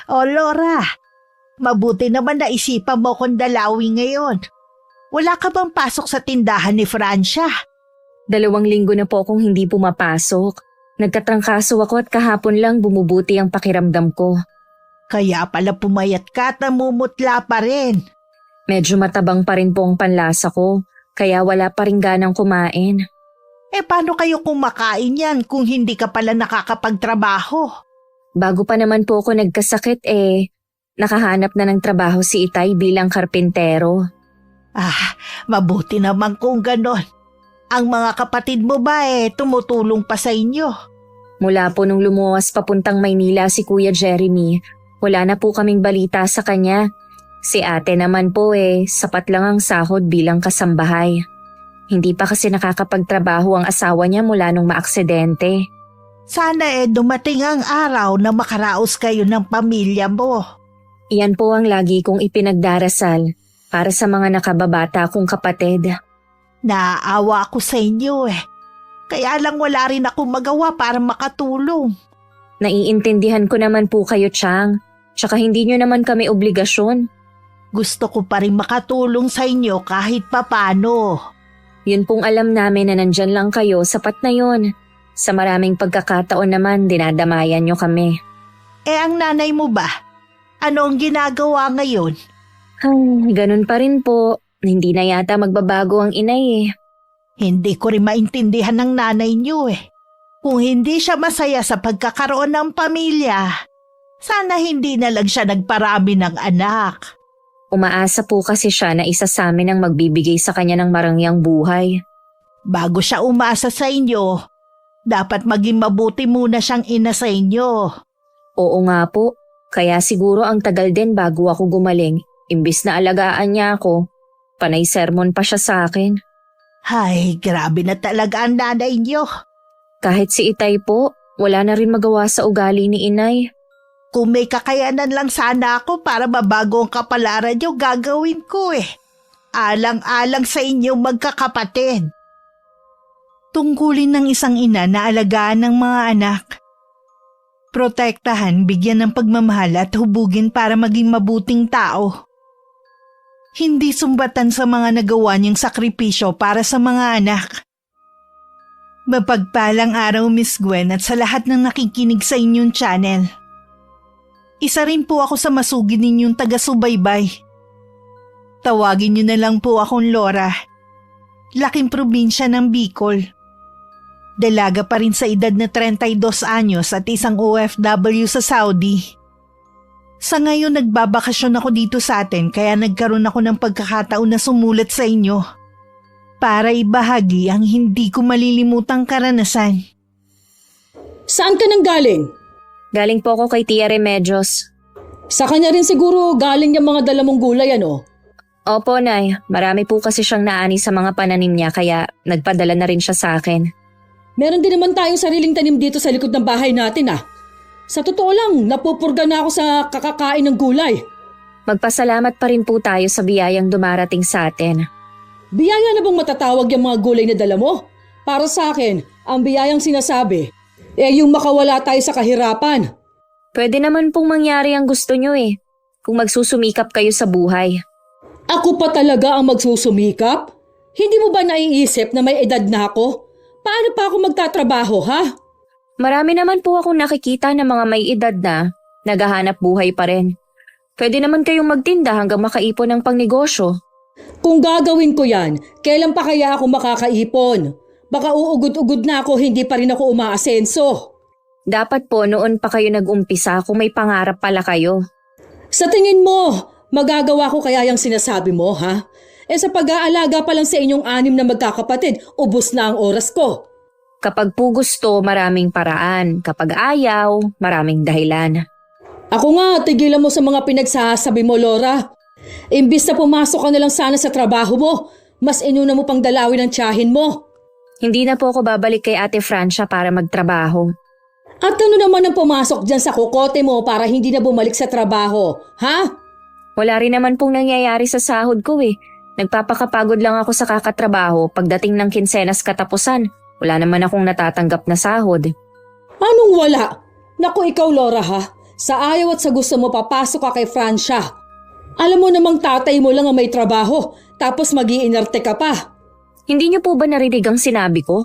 O Laura, mabuti naman na isipan mo kong dalawin ngayon. Wala ka bang pasok sa tindahan ni Francia? 2 linggo na po akong hindi pumapasok. Nagkatrangkaso ako at kahapon lang bumubuti ang pakiramdam ko. Kaya pala pumayat ka at namumutla pa rin. Medyo matabang pa rin po ang panlasa ko, kaya wala pa rin ganang kumain. Paano kayo kumakain yan kung hindi ka pala nakakapagtrabaho? Bago pa naman po ako nagkasakit nakahanap na ng trabaho si Itay bilang karpintero. Mabuti naman kung ganon. Ang mga kapatid mo ba tumutulong pa sa inyo? Mula po nung lumuwas papuntang Maynila si Kuya Jeremy, wala na po kaming balita sa kanya. Si ate naman po sapat lang ang sahod bilang kasambahay. Hindi pa kasi nakakapagtrabaho ang asawa niya mula nung maaksidente. Sana dumating ang araw na makaraos kayo ng pamilya mo. Iyan po ang lagi kong ipinagdarasal para sa mga nakababata kong kapatid. Naaawa ako sa inyo Kaya lang wala rin akong magawa para makatulong. Naiintindihan ko naman po kayo, Chang. Tsaka hindi nyo naman kami obligasyon. Gusto ko pa rin makatulong sa inyo kahit papano. Yun pong alam namin na nandyan lang kayo, sapat na yun. Sa maraming pagkakataon naman, dinadamayan nyo kami. Ang nanay mo ba? Ano ang ginagawa ngayon? Ganun pa rin po. Hindi na yata magbabago ang inay Hindi ko rin maintindihan ng nanay niyo Kung hindi siya masaya sa pagkakaroon ng pamilya, sana hindi na lang siya nagparami ng anak. Umaasa po kasi siya na isa sa amin ang magbibigay sa kanya ng marangyang buhay. Bago siya umasa sa inyo, dapat maging mabuti muna siyang ina sa inyo. Oo nga po, kaya siguro ang tagal din bago ako gumaling. Imbis na alagaan niya ako, panay sermon pa siya sa akin. Ay, grabe na talaga ang nanay niyo. Kahit si Itay po, wala na rin magawa sa ugali ni inay. Kung may kakayanan lang sana ako para mabago ang kapalaran niyo, gagawin ko Alang-alang sa inyong magkakapatid. Tungkulin ng isang ina na alagaan ng mga anak. Protektahan, bigyan ng pagmamahal at hubugin para maging mabuting tao. Hindi sumbatan sa mga nagawa niyang sakripisyo para sa mga anak. Mapagpalang araw, Miss Gwen, at sa lahat ng nakikinig sa inyong channel. Isa rin po ako sa masugid ninyong taga-subaybay. Tawagin niyo na lang po akong Laura. Laking probinsya ng Bicol. Dalaga pa rin sa edad na 32 anyos at isang OFW sa Saudi. Sa ngayon nagbabakasyon ako dito sa atin kaya nagkaroon ako ng pagkakataon na sumulat sa inyo. Para ibahagi ang hindi ko malilimutang karanasan. Saan ka nang galing? Galing po ako kay Tia Remedios. Sa kanya rin siguro galing yung mga dala mong gulay, ano? Opo, Nay. Marami po kasi siyang naani sa mga pananim niya kaya nagpadala na rin siya sa akin. Meron din naman tayong sariling tanim dito sa likod ng bahay natin, Sa totoo lang, napupurga na ako sa kakakain ng gulay. Magpasalamat pa rin po tayo sa biyayang dumarating sa atin. Biyaya na bang matatawag yung mga gulay na dala mo? Para sa akin, ang biyayang sinasabi, yung makawala tayo sa kahirapan. Pwede naman pong mangyari ang gusto nyo kung magsusumikap kayo sa buhay. Ako pa talaga ang magsusumikap? Hindi mo ba naiisip na may edad na ako? Paano pa ako magtatrabaho, ha? Marami naman po akong nakikita na mga may edad na naghahanap buhay pa rin. Pwede naman kayong magtinda hanggang makaipon ng pangnegosyo. Kung gagawin ko yan, kailan pa kaya ako makakaipon? Baka uugod-ugod na ako, hindi pa rin ako umaasenso. Dapat po noon pa kayo nag-umpisa kung may pangarap pala kayo. Sa tingin mo, magagawa ko kaya yung sinasabi mo, ha? Sa pag-aalaga pa lang sa inyong 6 na magkakapatid, ubos na ang oras ko. Kapag po gusto, maraming paraan. Kapag ayaw, maraming dahilan. Ako nga, tigilan mo sa mga pinagsasabi mo, Laura. Imbis na pumasok ka na lang sana sa trabaho mo, mas inuna mo pang dalawin ang tiyahin mo. Hindi na po ako babalik kay Ate Francia para magtrabaho. At ano naman ang pumasok dyan sa kokote mo para hindi na bumalik sa trabaho, ha? Wala rin naman pong nangyayari sa sahod ko Nagpapakapagod lang ako sa kakatrabaho pagdating ng kinsenas katapusan. Wala naman akong natatanggap na sahod. Anong wala? Naku ikaw, Laura, ha? Sa ayaw at sa gusto mo papasok ka kay Francia. Alam mo namang tatay mo lang ang may trabaho, tapos mag-iinarte ka pa. Hindi niyo po ba narinig ang sinabi ko?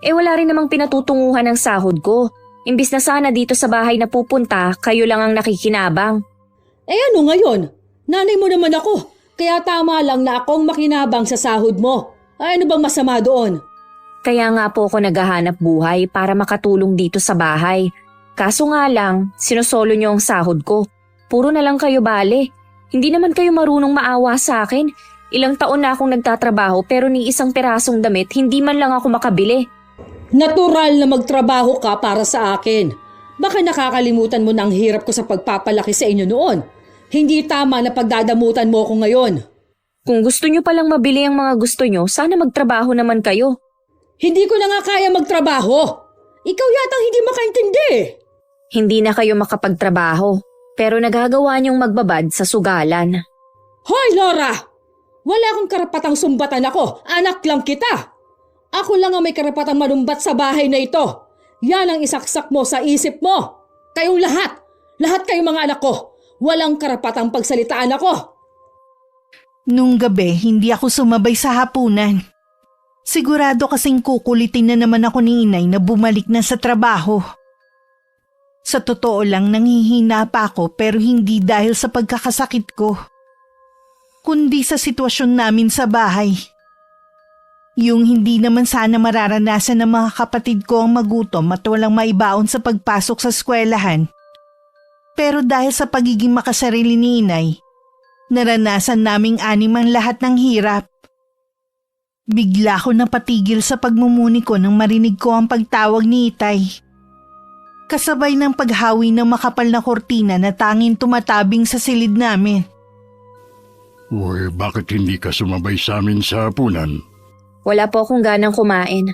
Wala rin namang pinatutunguhan ng sahod ko. Imbis na sana dito sa bahay na pupunta, kayo lang ang nakikinabang. Ano ngayon? Nanay mo naman ako, kaya tama lang na akong makinabang sa sahod mo. Ano bang masama doon? Kaya nga po ako naghahanap buhay para makatulong dito sa bahay. Kaso nga lang, sinosolo niyo ang sahod ko. Puro na lang kayo bale. Hindi naman kayo marunong maawa sa akin. Ilang taon na akong nagtatrabaho pero ni isang pirasong damit hindi man lang ako makabili. Natural na magtrabaho ka para sa akin. Baka nakakalimutan mo na ang hirap ko sa pagpapalaki sa inyo noon. Hindi tama na pagdadamutan mo ko ngayon. Kung gusto niyo palang mabili ang mga gusto niyo, sana magtrabaho naman kayo. Hindi ko na nga kaya magtrabaho. Ikaw yatang hindi makaintindi. Hindi na kayo makapagtrabaho, pero nagagawa niyong magbabad sa sugalan. Hoy Laura! Wala akong karapatang sumbatan ako. Anak lang kita. Ako lang ang may karapatang manumbat sa bahay na ito. Yan ang isaksak mo sa isip mo. Kayong lahat. Lahat kayong mga anak ko. Walang karapatang pagsalitaan ako. Nung gabi, hindi ako sumabay sa hapunan. Sigurado kasing kukulitin na naman ako ni inay na bumalik na sa trabaho. Sa totoo lang, nanghihina pa ako pero hindi dahil sa pagkakasakit ko, kundi sa sitwasyon namin sa bahay. Yung hindi naman sana mararanasan ng mga kapatid ko ang magutom at walang maibaon sa pagpasok sa eskwelahan. Pero dahil sa pagiging makasarili ni inay, naranasan naming anim ang lahat ng hirap. Bigla ko napatigil sa pagmumuni ko nang marinig ko ang pagtawag ni Itay. Kasabay ng paghawi ng makapal na kortina na tanging tumatabing sa silid namin. Uy, bakit hindi ka sumabay sa amin sa hapunan? Wala po akong ganang kumain.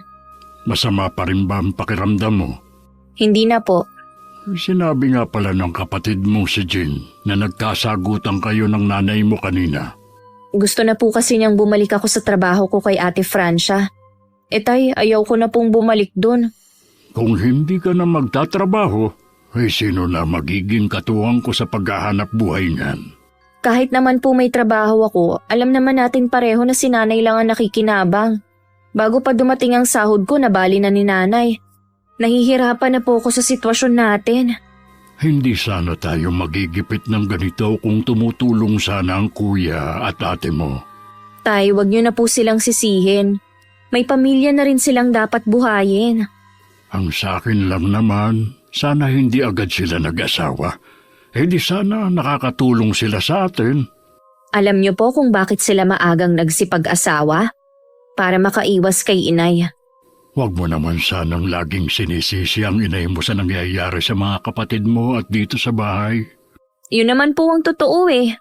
Masama pa rin ba ang pakiramdam mo? Hindi na po. Sinabi nga pala ng kapatid mo si Jean na nagkasagutan kayo ng nanay mo kanina. Gusto na po kasi niyang bumalik ako sa trabaho ko kay Ate Francia. Tay, ayaw ko na pong bumalik dun. Kung hindi ka na magtatrabaho, sino na magiging katuwang ko sa paghahanap buhay niyan? Kahit naman po may trabaho ako, alam naman natin pareho na si nanay lang ang nakikinabang. Bago pa dumating ang sahod ko, nabali na ni nanay. Nahihirapan na po ako sa sitwasyon natin. Hindi sana tayo magigipit ng ganito kung tumutulong sana ang kuya at ate mo. Tay, wag niyo na po silang sisihin. May pamilya na rin silang dapat buhayin. Ang sa akin lang naman, sana hindi agad sila nag-asawa. Di sana nakakatulong sila sa atin. Alam niyo po kung bakit sila maagang nagsipag-asawa? Para makaiwas kay inay. Huwag mo naman sanang laging sinisisi ang inay mo sa nangyayari sa mga kapatid mo at dito sa bahay. Yun naman po ang totoo eh.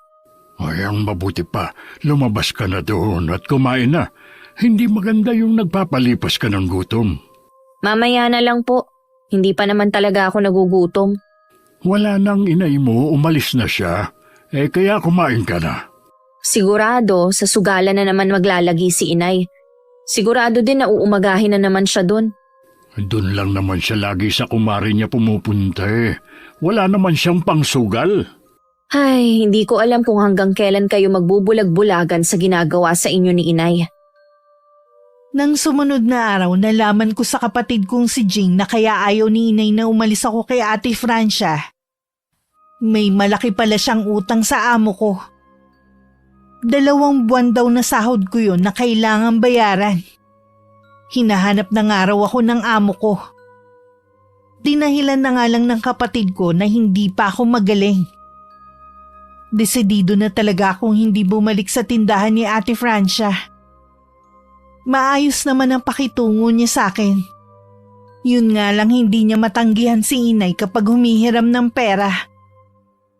Ay, ang mabuti pa, lumabas ka na doon at kumain na. Hindi maganda yung nagpapalipas ka ng gutom. Mamaya na lang po. Hindi pa naman talaga ako nagugutom. Wala nang inay mo, umalis na siya. Kaya kumain ka na. Sigurado, sa sugalan na naman maglalagi si inay. Sigurado din na uumagahin na naman siya doon. Doon lang naman siya lagi sa kumari niya pumupunta eh. Wala naman siyang pangsugal. Ay, hindi ko alam kung hanggang kailan kayo magbubulag-bulagan sa ginagawa sa inyo ni inay. Nang sumunod na araw, nalaman ko sa kapatid kong si Jing na kaya ayaw ni inay na umalis ako kay Ate Francia. May malaki pala siyang utang sa amo ko. 2 buwan daw na sahod ko yun na kailangan bayaran. Hinahanap na nga raw ako ng amo ko. Dinahilan na nga lang ng kapatid ko na hindi pa ako magaling. Desidido na talaga akong hindi bumalik sa tindahan ni Ate Francia. Maayos naman ang pakitungo niya sa akin. Yun nga lang hindi niya matanggihan si inay kapag humihiram ng pera.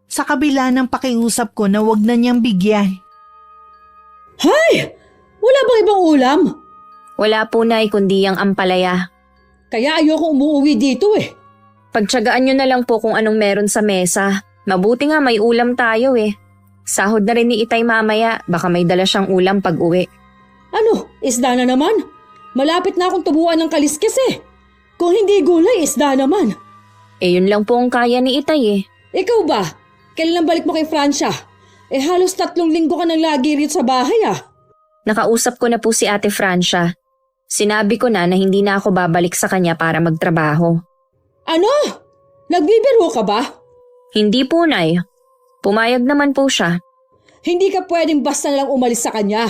Sa kabila ng pakiusap ko na wag na niyang bigyan. Hay! Wala bang ibang ulam? Wala po nay kundi ang ampalaya. Kaya ayoko umuwi dito eh. Pagtsagaan nyo na lang po kung anong meron sa mesa. Mabuti nga may ulam tayo eh. Sahod na rin ni Itay mamaya, baka may dala siyang ulam pag uwi. Ano, isda na naman? Malapit na akong tubuan ng kaliskis eh. Kung hindi gulay, isda naman. Yun lang po ang kaya ni Itay eh. Ikaw ba? Kailan balik mo kay Francia? Halos 3 linggo ka nang lagi rito sa bahay Nakausap ko na po si Ate Francia. Sinabi ko na hindi na ako babalik sa kanya para magtrabaho. Ano? Nagbibiro ka ba? Hindi po, Nay. Pumayag naman po siya. Hindi ka pwedeng basta lang umalis sa kanya.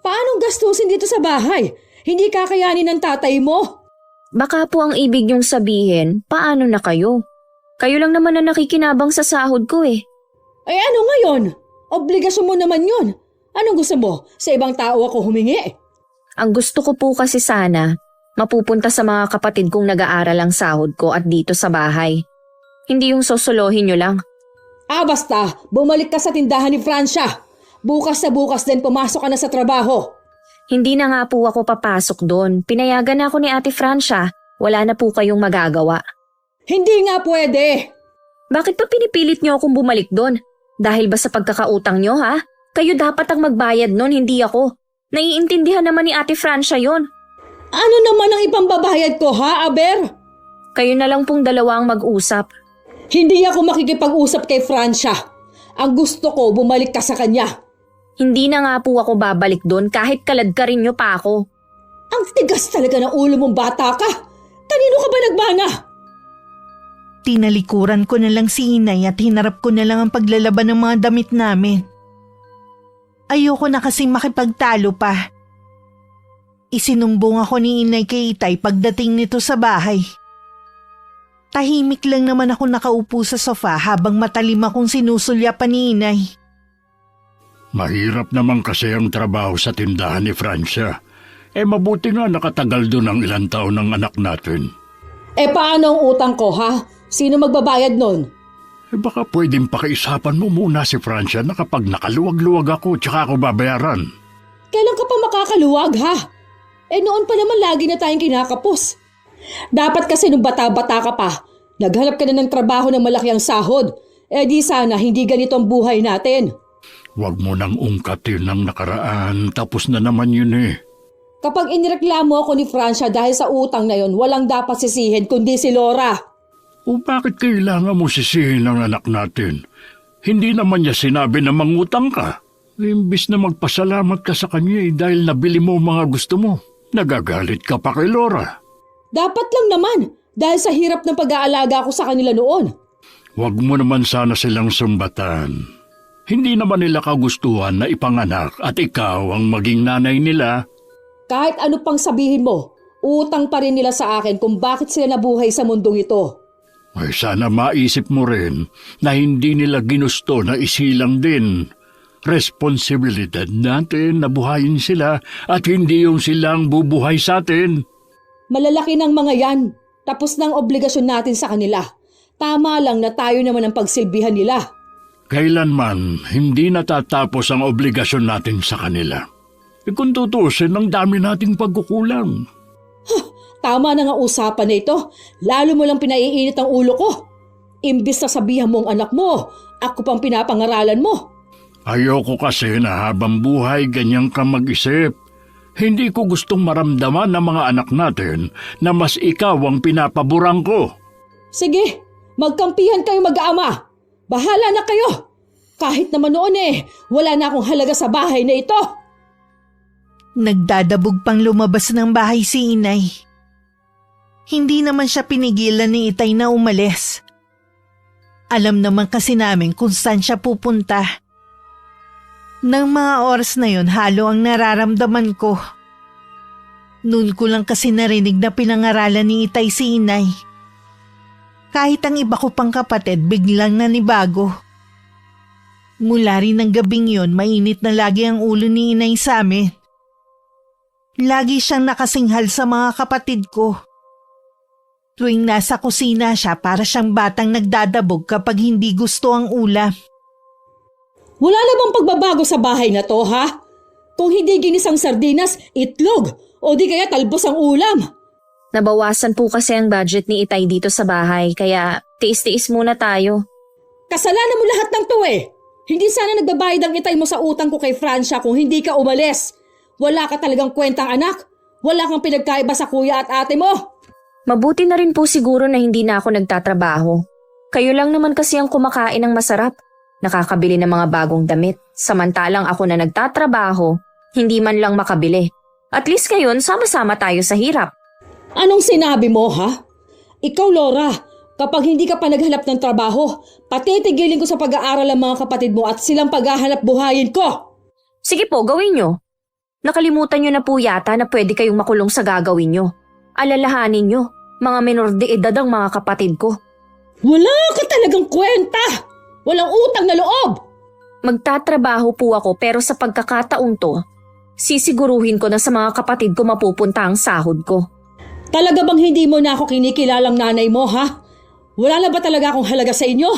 Paanong gastusin dito sa bahay? Hindi kakayanin ng tatay mo? Baka po ang ibig niyong sabihin, paano na kayo? Kayo lang naman na nakikinabang sa sahod ko eh. Ano ngayon? Obligasyon mo naman yun. Anong gusto mo? Sa ibang tao ako humingi? Ang gusto ko po kasi sana, mapupunta sa mga kapatid kong nag-aaral ang sahod ko at dito sa bahay. Hindi yung sosolohin niyo lang. Basta, bumalik ka sa tindahan ni Francia. Bukas na bukas din pumasok ka na sa trabaho. Hindi na nga po ako papasok doon. Pinayagan na ako ni Ate Francia. Wala na po kayong magagawa. Hindi nga pwede. Bakit pa pinipilit niyo akong bumalik doon? Dahil ba sa pagkakautang niyo, ha? Kayo dapat ang magbayad nun, hindi ako. Naiintindihan naman ni Ate Francia yon. Ano naman ang ibang babayad ko, ha, Aber? Kayo na lang pong dalawa ang mag-usap. Hindi ako makikipag-usap kay Francia. Ang gusto ko, bumalik ka sa kanya. Hindi na nga po ako babalik doon kahit kaladkarin niyo pa ako. Ang tigas talaga ng ulo mong bata ka. Kanino ka ba nagmana? Tinalikuran ko na lang si inay at hinarap ko na lang ang paglalaban ng mga damit namin. Ayoko na kasing makipagtalo pa. Isinumbong ako ni inay kay Itay pagdating nito sa bahay. Tahimik lang naman ako nakaupo sa sofa habang matalim akong sinusulyapan ni inay. Mahirap naman kasi ang trabaho sa tindahan ni Francia. Mabuti nga nakatagal doon ang ilang taon ng anak natin. Paano ang utang ko, ha? Sino magbabayad nun? Baka pwedeng pakiusapan mo muna si Francia na kapag nakaluwag-luwag ako tsaka ako babayaran. Kailan ka pa makakaluwag, ha? Noon pa naman lagi na tayong kinakapos. Dapat kasi nung bata-bata ka pa, naghanap ka na ng trabaho ng malaki ang sahod. Di sana hindi ganito ang buhay natin. Huwag mo nang ungkatin ng nakaraan, tapos na naman yun eh. Kapag inireklamo ako ni Francia dahil sa utang na yon, walang dapat sisihin kundi si Laura. O bakit kailangan mo sisihin ang anak natin? Hindi naman niya sinabi na mangutang ka. Imbis na magpasalamat ka sa kanya dahil nabili mo mga gusto mo. Nagagalit ka pa kay Laura. Dapat lang naman dahil sa hirap ng pag-aalaga ko sa kanila noon. Huwag mo naman sana silang sumbatan. Hindi naman nila kagustuhan na ipanganak at ikaw ang maging nanay nila. Kahit ano pang sabihin mo, utang pa rin nila sa akin kung bakit sila nabuhay sa mundong ito. Ay sana maisip mo rin na hindi nila ginusto na isilang din. Responsibilidad natin na buhayin sila at hindi yung silang bubuhay sa atin. Malalaki ng mga yan. Tapos na ang obligasyon natin sa kanila. Tama lang na tayo naman ang pagsilbihan nila. Kailanman hindi natatapos ang obligasyon natin sa kanila. Kung tutusin, ang dami nating pagkukulang. Tama na nga usapan na ito. Lalo mo lang pinaiinit ang ulo ko. Imbis na sabihan mo ang anak mo, ako pang pinapangaralan mo. Ayoko kasi na habang buhay ganyan ka mag-isip. Hindi ko gustong maramdaman ng mga anak natin na mas ikaw ang pinapaborang ko. Sige, magkampihan kayo mag-aama. Bahala na kayo. Kahit naman noon wala na akong halaga sa bahay na ito. Nagdadabog pang lumabas ng bahay si inay. Hindi naman siya pinigilan ni Itay na umalis. Alam naman kasi namin kung saan siya pupunta. Nang mga oras na yon, halo ang nararamdaman ko. Noon ko lang kasi narinig na pinangaralan ni Itay si inay. Kahit ang iba ko pang kapatid biglang nanibago. Mula rin ng gabing yon, mainit na lagi ang ulo ni inay sa amin. Lagi siyang nakasinghal sa mga kapatid ko. Tuwing nasa kusina siya, para siyang batang nagdadabog kapag hindi gusto ang ulam. Wala na bang pagbabago sa bahay na to, ha? Kung hindi ginisang sardinas, itlog, o di kaya talbos ang ulam. Nabawasan po kasi ang budget ni Itay dito sa bahay, kaya tiis-tiis muna tayo. Kasalanan mo lahat ng to Hindi sana nagbabayad ang Itay mo sa utang ko kay Francia kung hindi ka umalis. Wala ka talagang kwentang anak. Wala kang pinagkaiba sa kuya at ate mo. Mabuti na rin po siguro na hindi na ako nagtatrabaho. Kayo lang naman kasi ang kumakain ng masarap. Nakakabili ng mga bagong damit. Samantalang ako na nagtatrabaho, hindi man lang makabili. At least ngayon, sama-sama tayo sa hirap. Anong sinabi mo, ha? Ikaw, Laura, kapag hindi ka pa naghanap ng trabaho, patitigilin ko sa pag-aaral ang mga kapatid mo at silang paghahanap buhayin ko. Sige po, gawin nyo. Nakalimutan nyo na po yata na pwede kayong makulong sa gagawin nyo. Alalahanin nyo, mga menor de edad ang mga kapatid ko. Wala ka talagang kwenta! Walang utang na loob! Magtatrabaho po ako pero sa pagkakataong to, sisiguruhin ko na sa mga kapatid ko mapupunta ang sahod ko. Talaga bang hindi mo na ako kinikilalang nanay mo, ha? Wala na ba talaga akong halaga sa inyo?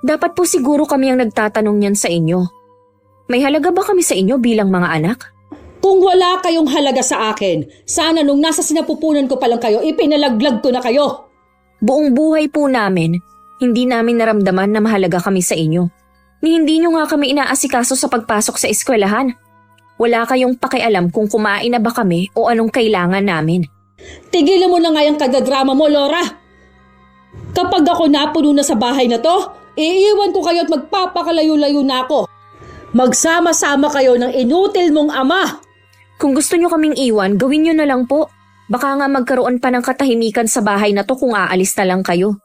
Dapat po siguro kami ang nagtatanong niyan sa inyo. May halaga ba kami sa inyo bilang mga anak? Kung wala kayong halaga sa akin, sana nung nasa sinapupunan ko pa lang kayo, ipinalaglag ko na kayo. Buong buhay po namin, hindi namin naramdaman na mahalaga kami sa inyo. Ni hindi nyo nga kami inaasikaso sa pagpasok sa eskwelahan. Wala kayong pakialam kung kumain na ba kami o anong kailangan namin. Tigilan mo na nga yung kagadrama mo, Laura. Kapag ako napuno na sa bahay na to, iiwan ko kayo at magpapakalayo-layo na ako. Magsama-sama kayo ng inutil mong ama. Kung gusto nyo kaming iwan, gawin nyo na lang po. Baka nga magkaroon pa ng katahimikan sa bahay na to kung aalis na lang kayo.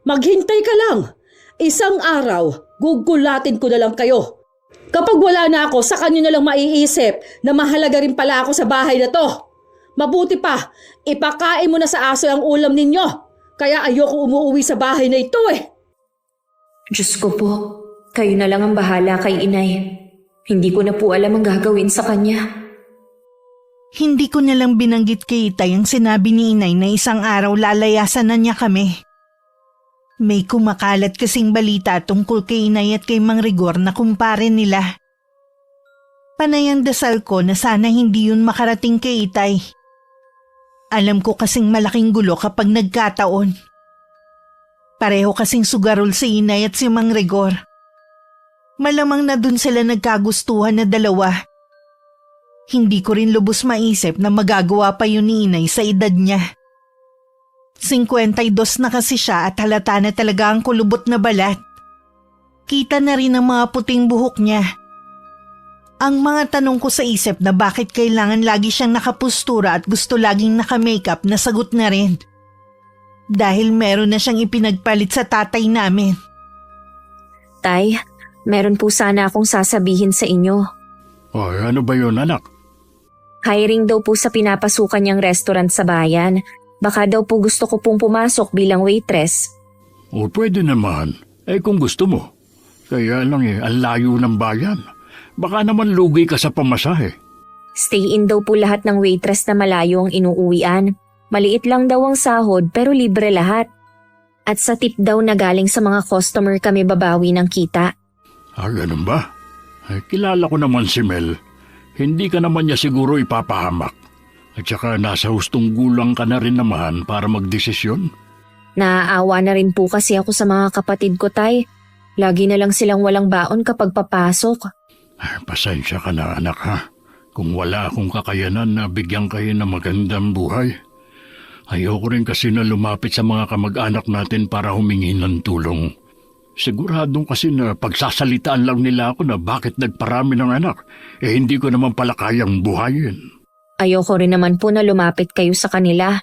Maghintay ka lang. Isang araw, gugulatin ko na lang kayo. Kapag wala na ako, saka nyo na lang maiisip na mahalaga rin pala ako sa bahay na to. Mabuti pa, ipakain mo na sa aso ang ulam ninyo. Kaya ayoko umuwi sa bahay na ito eh. Diyos ko po, kayo na lang ang bahala kay inay. Hindi ko na po alam ang gagawin sa kanya. Hindi ko nalang binanggit kay Itay ang sinabi ni Inay na isang araw lalayasan na niya kami. May kumakalat kasing balita tungkol kay Inay at kay Mang Rigor na kumpare nila. Panay ang dasal ko na sana hindi yun makarating kay Itay. Alam ko kasing malaking gulo kapag nagkataon. Pareho kasing sugarol si Inay at si Mang Rigor. Malamang na dun sila nagkagustuhan na dalawa. Hindi ko rin lubos maisip na magagawa pa yun ni Inay sa edad niya. 52 na kasi siya at halata na talaga ang kulubot na balat. Kita na rin ang mga puting buhok niya. Ang mga tanong ko sa isip na bakit kailangan lagi siyang nakapustura at gusto laging naka-makeup na sagot na rin. Dahil meron na siyang ipinagpalit sa tatay namin. Tay, meron po sana akong sasabihin sa inyo. Ay, ano ba yun, anak? Hiring daw po sa pinapasukan niyang restaurant sa bayan. Baka daw po gusto ko pong pumasok bilang waitress. O pwede naman. Kung gusto mo. Kaya lang ang layo ng bayan. Baka naman lugi ka sa pamasahe. Stay in daw po lahat ng waitress na malayo ang inuuwian. Maliit lang daw ang sahod pero libre lahat. At sa tip daw na galing sa mga customer kami babawi ng kita. Ganun ba? Kilala ko naman si Mel. Hindi ka naman niya siguro ipapahamak. At saka nasa hustong gulang ka na rin naman para magdesisyon. Naaawa na rin po kasi ako sa mga kapatid ko, Tay. Lagi na lang silang walang baon kapag papasok. Pasensya ka na, anak, ha? Kung wala akong kakayanan na bigyan kayo ng magandang buhay. Ayoko rin kasi na lumapit sa mga kamag-anak natin para humingi ng tulong. Siguradong kasi na pagsasalitaan lang nila ako na bakit nagparami ng anak, hindi ko naman pala kayang buhayin. Ayoko rin naman po na lumapit kayo sa kanila.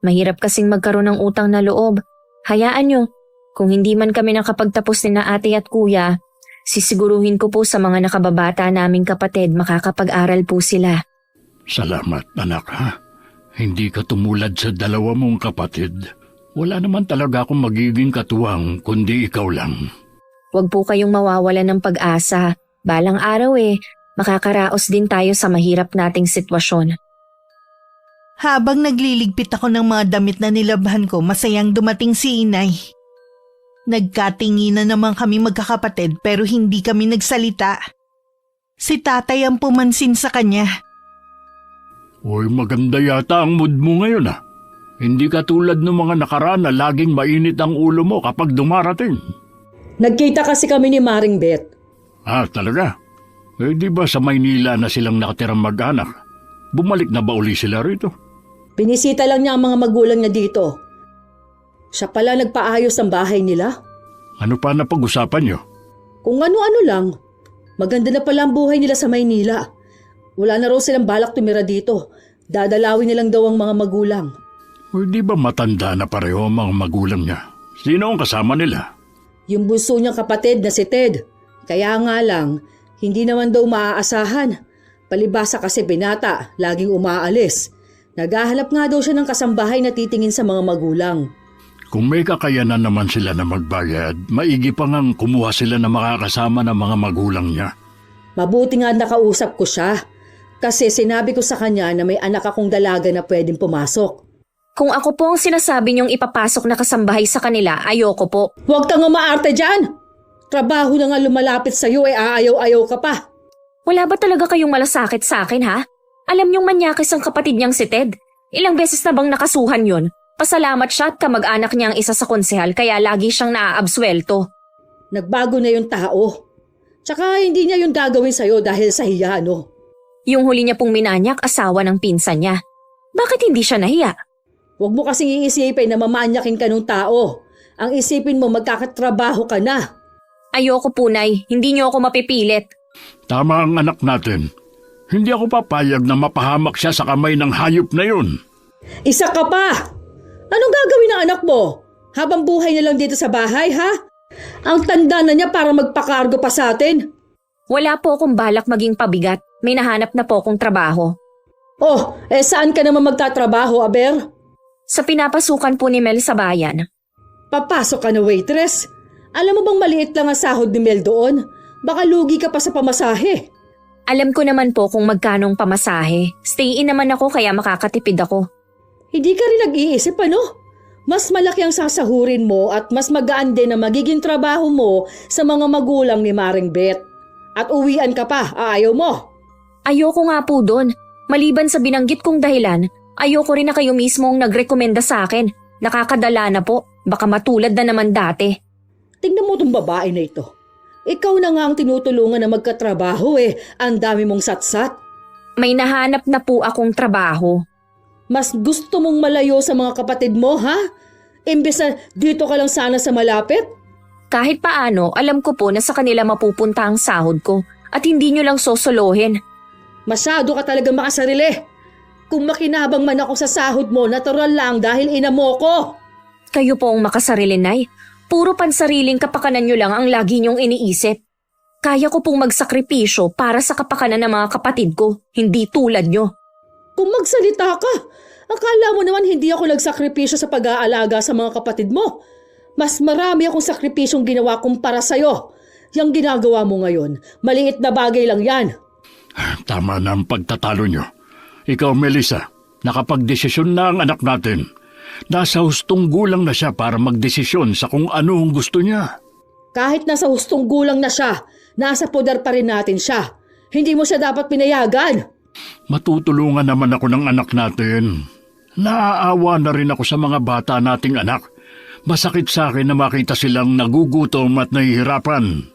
Mahirap kasing magkaroon ng utang na loob. Hayaan nyo, kung hindi man kami nakapagtapos ni na ate at kuya, sisiguruhin ko po sa mga nakababata naming kapatid makakapag-aral po sila. Salamat, anak, ha? Hindi ka tumulad sa dalawa mong kapatid. Wala naman talaga akong magiging katuwang kundi ikaw lang. Huwag po kayong mawawalan ng pag-asa. Balang araw makakaraos din tayo sa mahirap nating sitwasyon. Habang nagliligpit ako ng mga damit na nilabhan ko, masayang dumating si Inay. Nagkatinginan naman kami magkakapatid pero hindi kami nagsalita. Si tatay ang pumansin sa kanya. Uy, maganda yata ang mood mo ngayon, ha? Hindi ka tulad ng mga nakaraan na laging mainit ang ulo mo kapag dumarating. Nagkita kasi kami ni Maring Bet. Talaga? Di ba sa Maynila na silang nakatirang mag-anak? Bumalik na ba uli sila rito? Binisita lang niya ang mga magulang niya dito. Siya pala nagpaayos ng bahay nila. Ano pa na pag-usapan niyo? Kung ano-ano lang. Maganda na pala ang buhay nila sa Maynila. Wala na raw silang balak tumira dito. Dadalawin nilang daw ang mga magulang. O di ba matanda na pareho ang mga magulang niya? Sino ang kasama nila? Yung bunso niyang kapatid na si Ted. Kaya nga lang, hindi naman daw maaasahan. Palibasa kasi binata, laging umaalis. Naghahanap nga daw siya ng kasambahay na titingin sa mga magulang. Kung may kakayanan naman sila na magbayad, maigi pa ngang kumuha sila na makakasama ng mga magulang niya. Mabuti nga nakausap ko siya. Kasi sinabi ko sa kanya na may anak akong dalaga na pwedeng pumasok. Kung ako po ang sinasabi niyong ipapasok na kasambahay sa kanila, ayoko po. Huwag kang umaarte dyan! Trabaho na nga lumalapit sa'yo aayaw-ayaw ka pa. Wala ba talaga kayong malasakit sa akin, ha? Alam niyong manyakis ang kapatid niyang si Ted. Ilang beses na bang nakasuhan yon? Pasalamat siya at kamag-anak niya ang isa sa konsehal kaya lagi siyang naaabswelto. Nagbago na yung tao. Tsaka hindi niya yung gagawin sa'yo dahil sa hiya, no? Yung huli niya pong minanyak, asawa ng pinsan niya. Bakit hindi siya nahiya? Huwag mo kasing iisipin na mamanyakin ka ng tao. Ang isipin mo magkakatrabaho ka na. Ayoko po, Nay. Hindi niyo ako mapipilit. Tama ang anak natin. Hindi ako papayag na mapahamak siya sa kamay ng hayop na yun. Isa ka pa! Anong gagawin ng anak mo? Habang buhay na lang dito sa bahay, ha? Ang tanda na niya para magpakargo pa sa atin. Wala po akong balak maging pabigat. May nahanap na po akong trabaho. Oh, saan ka naman magtatrabaho, Aber? Sa pinapasukan po ni Mel sa bayan. Papasok ka na waitress. Alam mo bang maliit lang ang sahod ni Mel doon? Baka lugi ka pa sa pamasahe. Alam ko naman po kung magkanong pamasahe. Stay in naman ako kaya makakatipid ako. Hindi ka rin nag-iisip, ano? Mas malaki ang sasahurin mo at mas magaan din ang magiging trabaho mo sa mga magulang ni Maring Bet. At uwian ka pa, ayaw mo. Ayoko nga po doon. Maliban sa binanggit kong dahilan, ayoko rin na kayo mismo ang nagrekomenda sa akin. Nakakadala na po. Baka matulad na naman dati. Tingnan mo tong babae na ito. Ikaw na nga ang tinutulungan na magkatrabaho Ang dami mong satsat. May nahanap na po akong trabaho. Mas gusto mong malayo sa mga kapatid mo, ha? Imbes na dito ka lang sana sa malapit? Kahit paano, alam ko po na sa kanila mapupunta ang sahod ko at hindi nyo lang sosolohin. Masyado ka talaga makasarili. Kung makinabang man ako sa sahod mo, natural lang dahil ina mo ko. Kayo po ang makasarili, Nay. Puro pansariling kapakanan nyo lang ang lagi nyong iniisip. Kaya ko pong magsakripisyo para sa kapakanan ng mga kapatid ko, hindi tulad nyo. Kung magsalita ka, akala mo naman hindi ako nagsakripisyo sa pag-aalaga sa mga kapatid mo. Mas marami akong sakripisyong ginawa kumpara sa'yo. Yang ginagawa mo ngayon, maliit na bagay lang yan. Tama na ang pagtatalo niyo. Ikaw, Melissa, nakapagdesisyon na ang anak natin. Nasa hustong gulang na siya para magdesisyon sa kung ano ang gusto niya. Kahit nasa hustong gulang na siya, nasa poder pa rin natin siya. Hindi mo siya dapat pinayagan. Matutulungan naman ako ng anak natin. Naaawa na rin ako sa mga bata nating anak. Masakit sa akin na makita silang nagugutom at nahihirapan.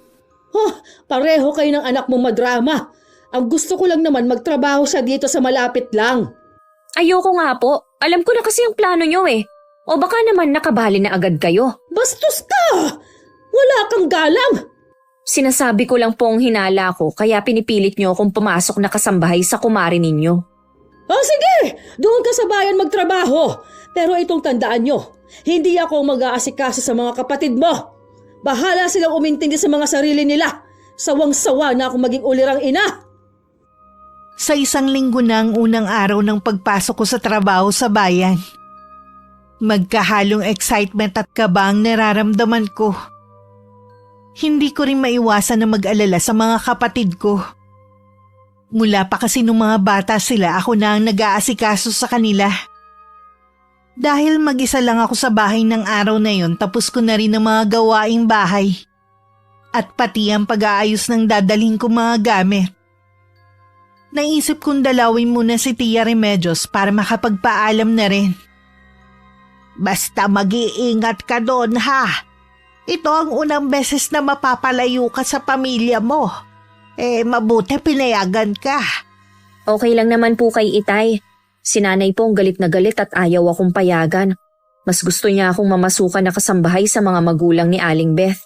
Pareho kayo ng anak mo madrama. Ang gusto ko lang naman magtrabaho siya dito sa malapit lang. Ayoko nga po. Alam ko na kasi ang plano nyo O baka naman nakabali na agad kayo. Bastos ka! Wala kang galang! Sinasabi ko lang po ang hinala ko kaya pinipilit nyo akong pumasok na kasambahay sa kumari ninyo. Sige! Doon ka sa bayan magtrabaho. Pero itong tandaan nyo, hindi ako mag-aasikaso sa mga kapatid mo. Bahala silang umintindi sa mga sarili nila. Sawang-sawa na ako maging ulirang ina. Sa isang linggo na ang unang araw ng pagpasok ko sa trabaho sa bayan. Magkahalong excitement at kaba ang nararamdaman ko. Hindi ko rin maiwasan na mag-alala sa mga kapatid ko. Mula pa kasi nung mga bata sila, ako na ang nag-aasikaso sa kanila. Dahil mag-isa lang ako sa bahay ng araw na yon, tapos ko na rin ang mga gawaing bahay. At pati ang pag-aayos ng dadalhin ko mga gamit. Naisip kong dalawin muna si Tia Remedios para makapagpaalam na rin. Basta mag-iingat ka doon, ha? Ito ang unang beses na mapapalayo ka sa pamilya mo. Mabuti pinayagan ka. Okay lang naman po kay Itay. Si nanay po ang galit na galit at ayaw akong payagan. Mas gusto niya akong mamasukan na kasambahay sa mga magulang ni Aling Beth.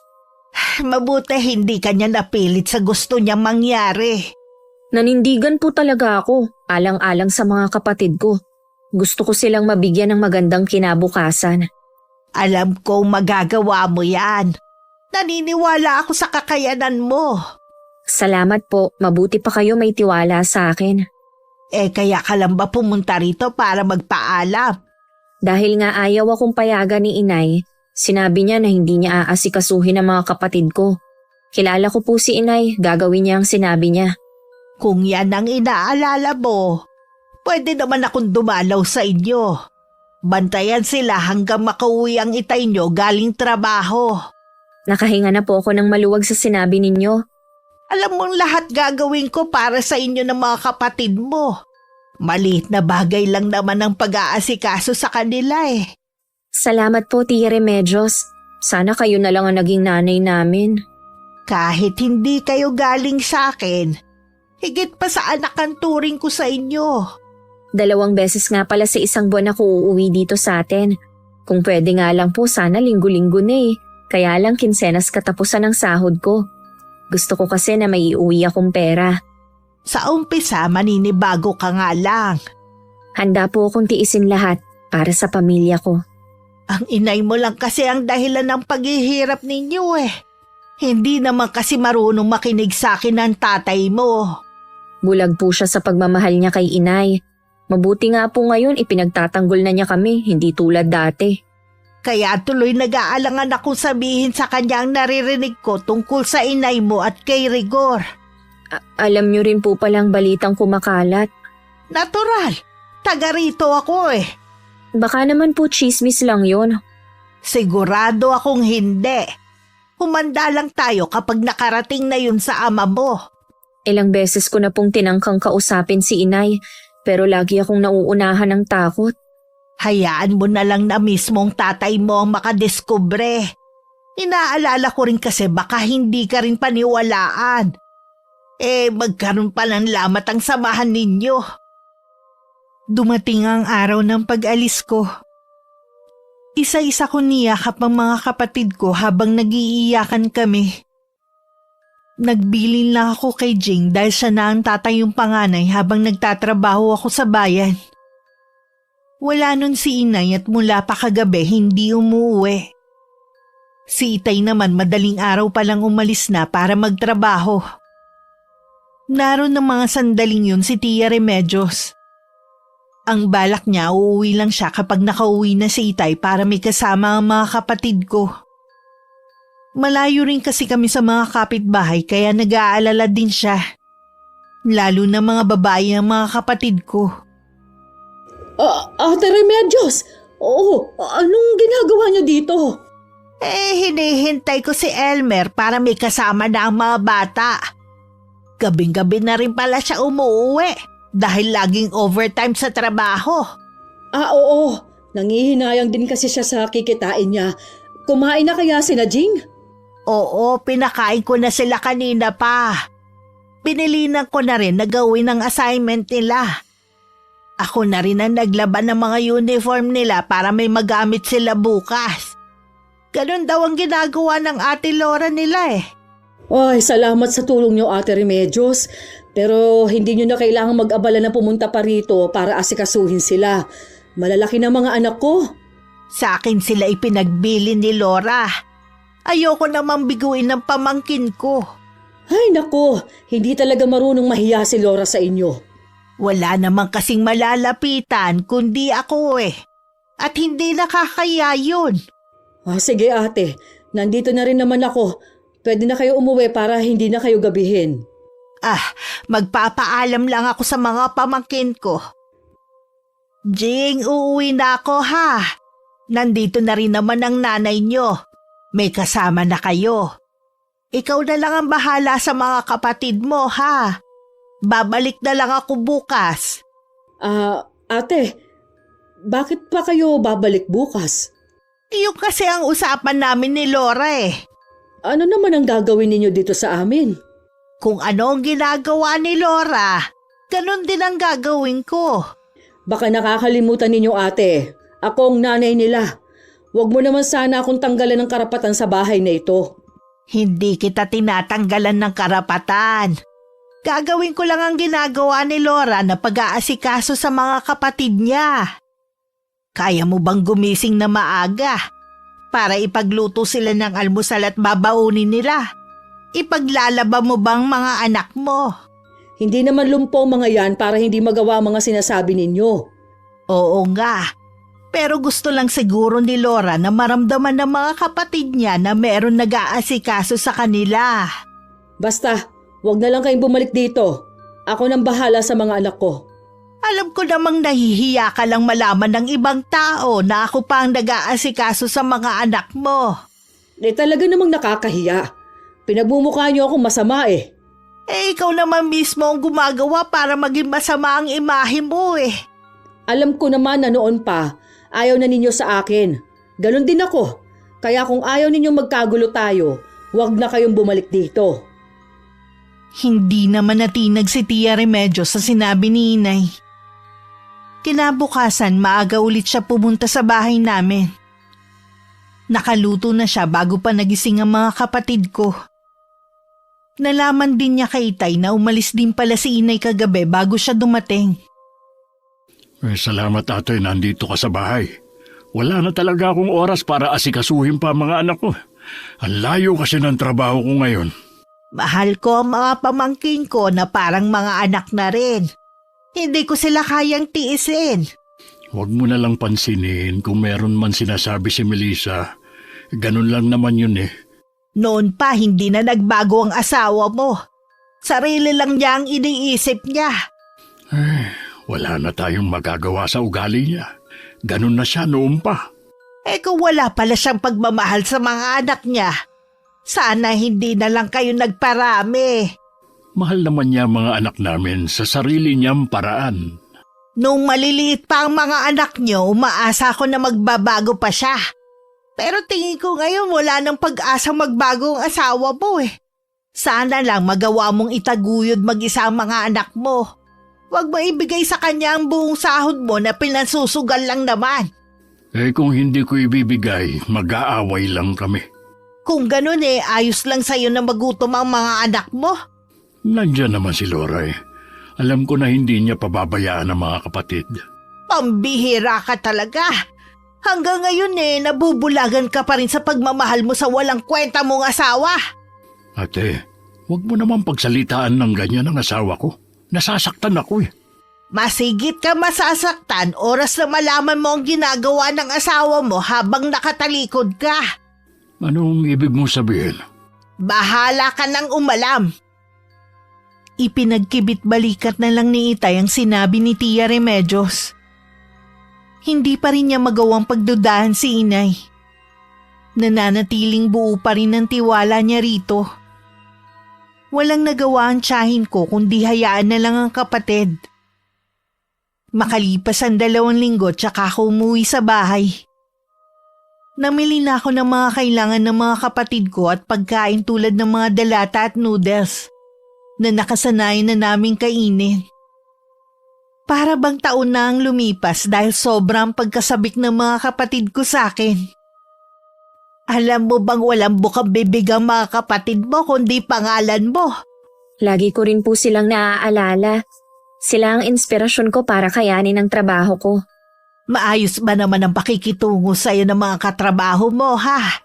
Mabuti hindi kanya napilit sa gusto niyang mangyari. Nanindigan po talaga ako, alang-alang sa mga kapatid ko. Gusto ko silang mabigyan ng magandang kinabukasan. Alam kong magagawa mo yan. Naniniwala ako sa kakayanan mo. Salamat po, mabuti pa kayo may tiwala sa akin. Kaya ka lang ba pumunta rito para magpaalam? Dahil nga ayaw akong payagan ni Inay, sinabi niya na hindi niya aasikasuhin ang mga kapatid ko. Kilala ko po si Inay, gagawin niya ang sinabi niya. Kung yan ang inaalala mo, pwede naman akong dumalaw sa inyo. Bantayan sila hanggang makauwi ang itay nyo galing trabaho. Nakahinga na po ako ng maluwag sa sinabi ninyo. Alam mong lahat gagawin ko para sa inyo ng mga kapatid mo. Maliit na bagay lang naman ang pag-aasikaso sa kanila eh. Salamat po, Tia Remedios. Sana kayo na lang ang naging nanay namin. Kahit hindi kayo galing sa akin, higit pa sa anak ang turing ko sa inyo. 2 beses nga pala sa isang buwan ako uuwi dito sa atin. Kung pwede nga lang po sana linggo-linggo na eh. Kaya lang kinsenas katapusan ng sahod ko. Gusto ko kasi na may iuwi akong pera. Sa umpisa, maninibago ka nga lang. Handa po akong tiisin lahat para sa pamilya ko. Ang inay mo lang kasi ang dahilan ng paghihirap ninyo eh. Hindi naman kasi marunong makinig sa akin ng tatay mo. Bulag po siya sa pagmamahal niya kay Inay. Mabuti nga po ngayon ipinagtatanggol na niya kami, hindi tulad dati. Kaya tuloy nag-aalangan akong sabihin sa kanya ang naririnig ko tungkol sa inay mo at kay Rigor. Alam niyo rin po palang balitang kumakalat. Natural, taga rito ako eh. Baka naman po chismis lang yon. Sigurado akong hindi. Humanda lang tayo kapag nakarating na yun sa ama mo. Ilang beses ko na pong tinangkang kausapin si Inay, pero lagi akong nauunahan ng takot. Hayaan mo na lang na mismong tatay mo ang makadiskubre. Inaalala ko rin kasi baka hindi ka rin paniwalaan. Magkaroon pa ng lamat ang samahan ninyo. Dumating ang araw ng pag-alis ko. Isa-isa ko niyakap ang mga kapatid ko habang nag-iiyakan kami. Nagbilin lang ako kay Jing dahil siya na ang tatay yung panganay habang nagtatrabaho ako sa bayan. Wala nun si Inay at mula pa kagabi hindi umuwi. Si Itay naman madaling araw pa lang umalis na para magtrabaho. Naroon ng mga sandaling yun si Tia Remedios. Ang balak niya uuwi lang siya kapag nakauwi na si Itay para may kasama ang mga kapatid ko. Malayo rin kasi kami sa mga kapitbahay kaya nag-aalala din siya. Lalo na mga babae ang mga kapatid ko. Ate Remedios, anong ginagawa niyo dito? Hinihintay ko si Elmer para may kasama na ang mga bata. Gabing-gabi na rin pala siya umuwi dahil laging overtime sa trabaho. Oo. Nangihinayang din kasi siya sa kikitain niya. Kumain na kaya sina Jing? Oo, pinakain ko na sila kanina pa. Pinilinan ko na rin na gawin ang assignment nila. Ako na rin ang naglaban ng mga uniform nila para may magamit sila bukas. Ganun daw ang ginagawa ng ate Laura nila eh. Ay, salamat sa tulong niyo, Ate Remedios. Pero hindi niyo na kailangang mag-abala na pumunta pa rito para asikasuhin sila. Malalaki na mga anak ko. Sa akin sila ipinagbili ni Laura. Ayoko namang biguin ng pamangkin ko. Ay nako, hindi talaga marunong mahiya si Laura sa inyo. Wala namang kasing malalapitan kundi ako eh. At hindi nakakaya yun. Sige ate, nandito na rin naman ako. Pwede na kayo umuwi para hindi na kayo gabihin. Magpapaalam lang ako sa mga pamangkin ko. Jing, uuwi na ako ha. Nandito na rin naman ang nanay nyo. May kasama na kayo. Ikaw na lang ang bahala sa mga kapatid mo ha. Babalik na lang ako bukas. Ate, bakit pa kayo babalik bukas? Yung kasi ang usapan namin ni Laura eh. Ano naman ang gagawin ninyo dito sa amin? Kung ano ang ginagawa ni Laura, ganun din ang gagawin ko. Baka nakakalimutan ninyo ate, ako ang nanay nila. Huwag mo naman sana akong tanggalan ng karapatan sa bahay na ito. Hindi kita tinatanggalan ng karapatan. Gagawin ko lang ang ginagawa ni Laura na pag-aasikaso sa mga kapatid niya. Kaya mo bang gumising na maaga para ipagluto sila ng almusal at babaunin nila? Ipaglalaba mo bang mga anak mo? Hindi naman lumpo mga yan para hindi magawa ang mga sinasabi ninyo. Oo nga. Pero gusto lang siguro ni Laura na maramdaman ng mga kapatid niya na meron nag-aasikaso sa kanila. Basta, huwag na lang kayong bumalik dito. Ako nang bahala sa mga anak ko. Alam ko namang nahihiya ka lang malaman ng ibang tao na ako pa ang nag-aasikaso sa mga anak mo. Talaga namang nakakahiya. Pinagmumukha niyo akong masama eh. Ikaw naman mismo ang gumagawa para maging masama ang imahe mo eh. Alam ko naman na noon pa, ayaw na ninyo sa akin. Ganon din ako. Kaya kung ayaw ninyong magkagulo tayo, huwag na kayong bumalik dito. Hindi naman natinag si Tia Remedios sa sinabi ni Inay. Kinabukasan, maaga ulit siya pumunta sa bahay namin. Nakaluto na siya bago pa nagising ang mga kapatid ko. Nalaman din niya kay Itay na umalis din pala si Inay kagabi bago siya dumating. Salamat ate, nandito ka sa bahay. Wala na talaga akong oras para asikasuhin pa ang mga anak ko. Ang layo kasi ng trabaho ko ngayon. Mahal ko ang mga pamangkin ko na parang mga anak na rin. Hindi ko sila kayang tiisin. Huwag mo na lang pansinin kung meron man sinasabi si Melissa. Ganun lang naman yun eh. Noon pa hindi na nagbago ang asawa mo. Sarili lang niya ang iniisip niya. Wala na tayong magagawa sa ugali niya. Ganun na siya noon pa. Kung wala pala siyang pagmamahal sa mga anak niya, sana hindi na lang kayo nagparami. Mahal naman niya mga anak namin sa sarili niyang paraan. Nung maliliit pa ang mga anak niyo, umaasa ko na magbabago pa siya. Pero tingin ko ngayon wala nang pag-asang magbago ang asawa mo eh. Sana lang magawa mong itaguyod mag-isa ang mga anak mo. Huwag mo ibigay sa kanya ang buong sahod mo na pinansusugal lang naman. Kung hindi ko ibibigay, mag-aaway lang kami. Kung ganun ayos lang sa'yo na magutom ang mga anak mo. Nandiyan naman si Laura eh. Alam ko na hindi niya pababayaan ang mga kapatid. Pambihira ka talaga. Hanggang ngayon nabubulagan ka pa rin sa pagmamahal mo sa walang kwenta mong asawa. Ate, huwag mo naman pagsalitaan ng ganyan ang asawa ko. Nasasaktan ako eh. Masigit ka masasaktan oras na malaman mo ang ginagawa ng asawa mo habang nakatalikod ka. Anong ibig mong sabihin? Bahala ka nang umalam. Ipinagkibit balikat na lang ni Itay ang sinabi ni Tia Remedios. Hindi pa rin niya magawang pagdudahan si Inay. Nananatiling buo pa rin ang tiwala niya rito. Walang nagawa ang tiyahin ko kundi hayaan na lang ang kapatid. Makalipas ang 2 linggo tsaka ako umuwi sa bahay. Namili na ako ng mga kailangan ng mga kapatid ko at pagkain tulad ng mga dalata at noodles na nakasanayan na naming kainin. Para bang taon na ang lumipas dahil sobrang pagkasabik ng mga kapatid ko sa akin. Alam mo bang walang bukang bibig ang mga kapatid mo kundi pangalan mo? Lagi ko rin po silang naaalala. Sila ang inspirasyon ko para kayanin ang trabaho ko. Maayos ba naman ang pakikitungo sa'yo ng mga katrabaho mo, ha?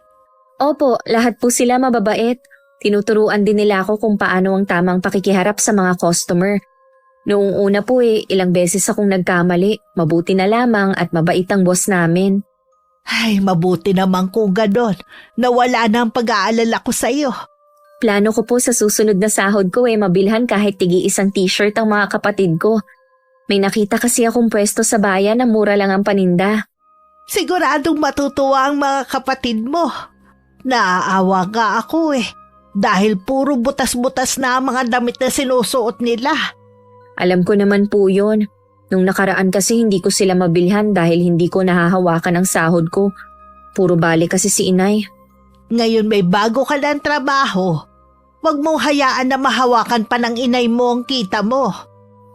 Opo, lahat po sila mababait. Tinuturuan din nila ako kung paano ang tamang pakikiharap sa mga customer. Noong una po ilang beses akong nagkamali. Mabuti na lamang at mabait ang boss namin. Ay, mabuti naman kung ganon. Nawala na ang pag-aalala ko sa'yo. Plano ko po sa susunod na sahod ko mabilhan kahit tigi-isang t-shirt ang mga kapatid ko. May nakita kasi akong pwesto sa bayan na mura lang ang paninda. Siguradong matutuwa ang mga kapatid mo. Naaawa nga ako dahil puro butas-butas na ang mga damit na sinusuot nila. Alam ko naman po yun. Nung nakaraan kasi hindi ko sila mabilhan dahil hindi ko nahahawakan ang sahod ko. Puro bali kasi si Inay. Ngayon may bago ka ng trabaho. Huwag mong hayaan na mahawakan pa ng inay mo ang kita mo.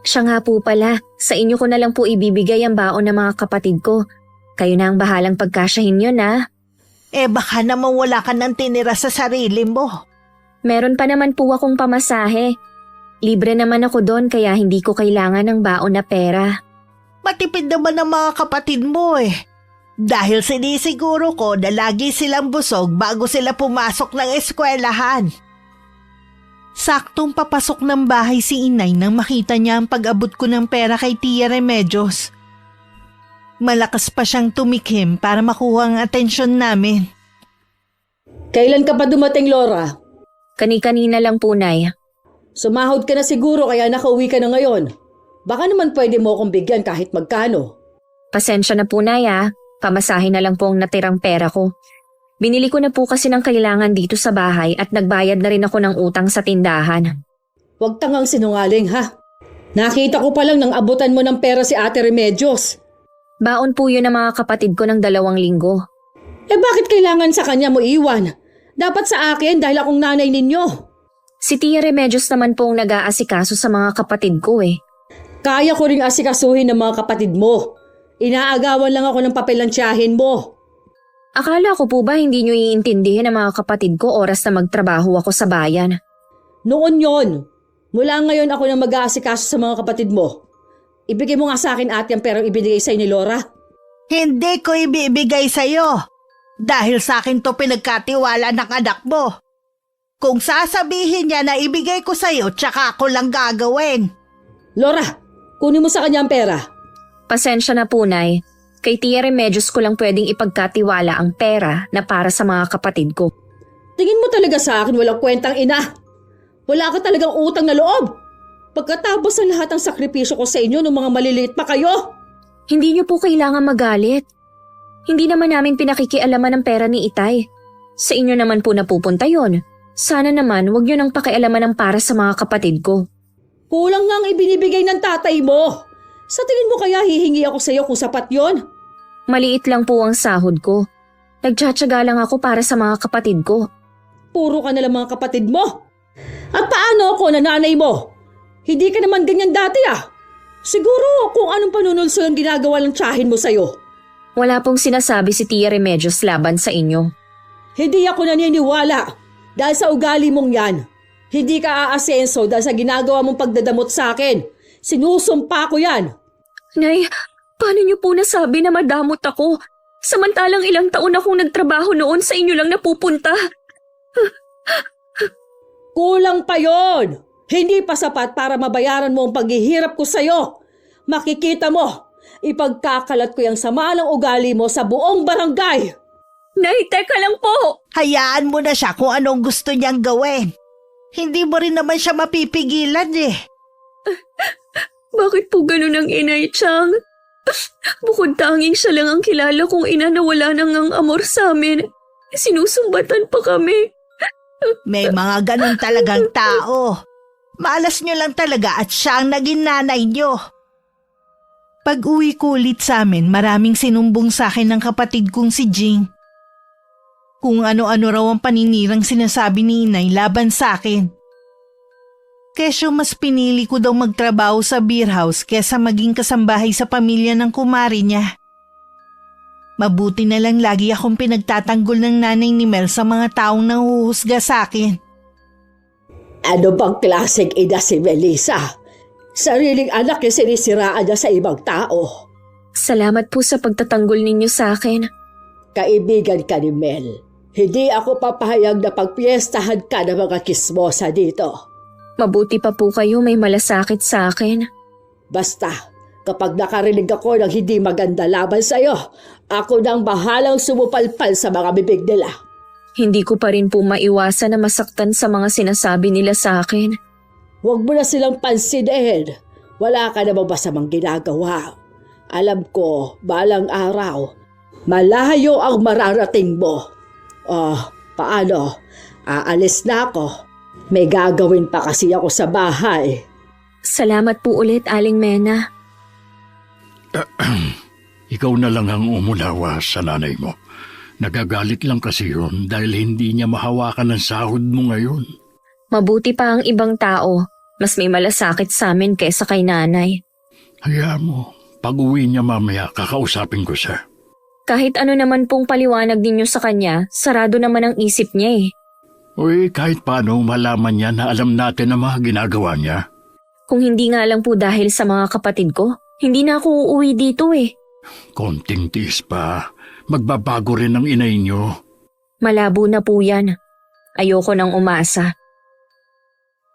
Siya nga po pala, sa inyo ko na lang po ibibigay ang baon ng mga kapatid ko. Kayo na ang bahalang pagkasyahin yun Baka naman wala ka nang tinira sa sarili mo. Meron pa naman po akong pamasahe. Libre naman ako doon kaya hindi ko kailangan ng baon na pera. Matipid naman ang mga kapatid mo Dahil sinisiguro ko na lagi silang busog bago sila pumasok ng eskwelahan. Saktong papasok ng bahay si inay nang makita niya ang pag-abot ko ng pera kay Tia Remedios. Malakas pa siyang tumikhim para makuha ang atensyon namin. Kailan ka pa dumating, Laura? Kani-kanina lang po, Nay. Sumahod ka na siguro kaya nakauwi ka na ngayon. Baka naman pwede mo akong bigyan kahit magkano. Pasensya na po, Nay Pamasahe na lang po ang natirang pera ko. Binili ko na po kasi ng kailangan dito sa bahay at nagbayad na rin ako ng utang sa tindahan. Huwag tangang sinungaling, ha? Nakita ko pa lang nang abutan mo ng pera si Ate Remedios. Baon po yun ng mga kapatid ko ng 2 linggo. Bakit kailangan sa kanya mo iwan? Dapat sa akin dahil akong nanay ninyo. Si Tia Remedios naman po ang nag-aasikaso sa mga kapatid ko Kaya ko ring asikasuhin ng mga kapatid mo. Inaagawan lang ako ng papel ng tiyahin mo. Akala ko po ba hindi nyo iintindihin ng mga kapatid ko oras na magtrabaho ako sa bayan? Noon yon. Mula ngayon ako nang mag-aasikaso sa mga kapatid mo. Ibigay mo nga sa akin ate ang perang ibinigay sa'yo ni Laura. Hindi ko ibibigay sa'yo. Dahil sa akin to pinagkatiwala ng anak mo. Kung sasabihin niya na ibigay ko sa'yo, tsaka ako lang gagawin. Laura, kunin mo sa kanya ang pera. Pasensya na po, Nay. Kay Tia Remedios ko lang pwedeng ipagkatiwala ang pera na para sa mga kapatid ko. Tingin mo talaga sa akin walang kwentang ina. Wala ka talagang utang na loob. Pagkatapos ng lahat ng sakripisyo ko sa inyo nung mga maliliit pa kayo. Hindi niyo po kailangan magalit. Hindi naman namin pinakikialaman ang pera ni Itay. Sa inyo naman po napupunta yon. Sana naman wag niyo nang pakialaman ang para sa mga kapatid ko. Kulang nga ang ibinibigay ng tatay mo. Sa tingin mo kaya hihingi ako sa iyo kung sapat yon? Maliit lang po ang sahod ko. Nagtsatsaga lang ako para sa mga kapatid ko. Puro ka na lang mga kapatid mo. At paano ako na nanay mo? Hindi ka naman ganyan dati Siguro kung anong panunulso ang ginagawa ng tiyahin mo sa'yo. Wala pong sinasabi si Tia Remedios laban sa inyo. Hindi ako naniniwala dahil sa ugali mong yan. Hindi ka aasenso dahil sa ginagawa mong pagdadamot sa akin. Sinusumpa ko yan. Nay, paano niyo po nasabi na madamot ako? Samantalang ilang taon akong nagtrabaho noon sa inyo lang napupunta. Kulang pa yon. Hindi pa sapat para mabayaran mo ang paghihirap ko sa'yo. Makikita mo, ipagkakalat ko yung samalang ugali mo sa buong barangay. Nay, teka lang po. Hayaan mo na siya kung anong gusto niyang gawin. Hindi mo rin naman siya mapipigilan Bakit po ganun ang inay, Chang? Bukod tanging siya lang ang kilala kong ina na wala nang ang amor sa amin. Sinusumbatan pa kami. May mga ganun talagang tao. Malas nyo lang talaga at siya ang naging nanay nyo. Pag-uwi ko ulit sa amin, maraming sinumbong sa akin ng kapatid kong si Jing. Kung ano-ano raw ang paninirang sinasabi ni inay laban sa akin. Kesyo mas pinili ko daw magtrabaho sa beer house kesa maging kasambahay sa pamilya ng kumari niya. Mabuti na lang lagi akong pinagtatanggol ng nanay ni Mel sa mga taong nanghuhusga sa akin. Ano bang klaseng ina si Melissa? Sariling anak niya sinisiraan niya sa ibang tao. Salamat po sa pagtatanggol ninyo sa akin. Kaibigan ka ni Mel. Hindi ako papahayag na pagpiestahan ka ng mga kismosa dito. Mabuti pa po kayo may malasakit sa akin. Basta, kapag nakarinig ako ng hindi maganda laban sa'yo, ako nang bahalang sumupalpal sa mga bibig nila. Hindi ko pa rin po maiwasan na masaktan sa mga sinasabi nila sa akin. Huwag mo na silang pansinin. Wala ka namang masamang ginagawa. Alam ko, balang araw, malayo ang mararating mo. Paano? Aalis na ako. May gagawin pa kasi ako sa bahay. Salamat po ulit, Aling Mena. Ikaw na lang ang umulawa sa nanay mo. Nagagalit lang kasi yun dahil hindi niya mahawakan ang sahod mo ngayon. Mabuti pa ang ibang tao. Mas may malasakit sa amin kaysa kay nanay. Hayaan mo, pag uwi niya mamaya kakausapin ko siya. Kahit ano naman pong paliwanag ninyo sa kanya, sarado naman ang isip niya eh. Uy, kahit paano malaman niya na alam natin ang mga ginagawa niya. Kung hindi nga lang po dahil sa mga kapatid ko, hindi na ako uuwi dito eh. Konting tiis pa. Magbabago rin ang inay niyo. Malabo na po yan. Ayoko nang umasa.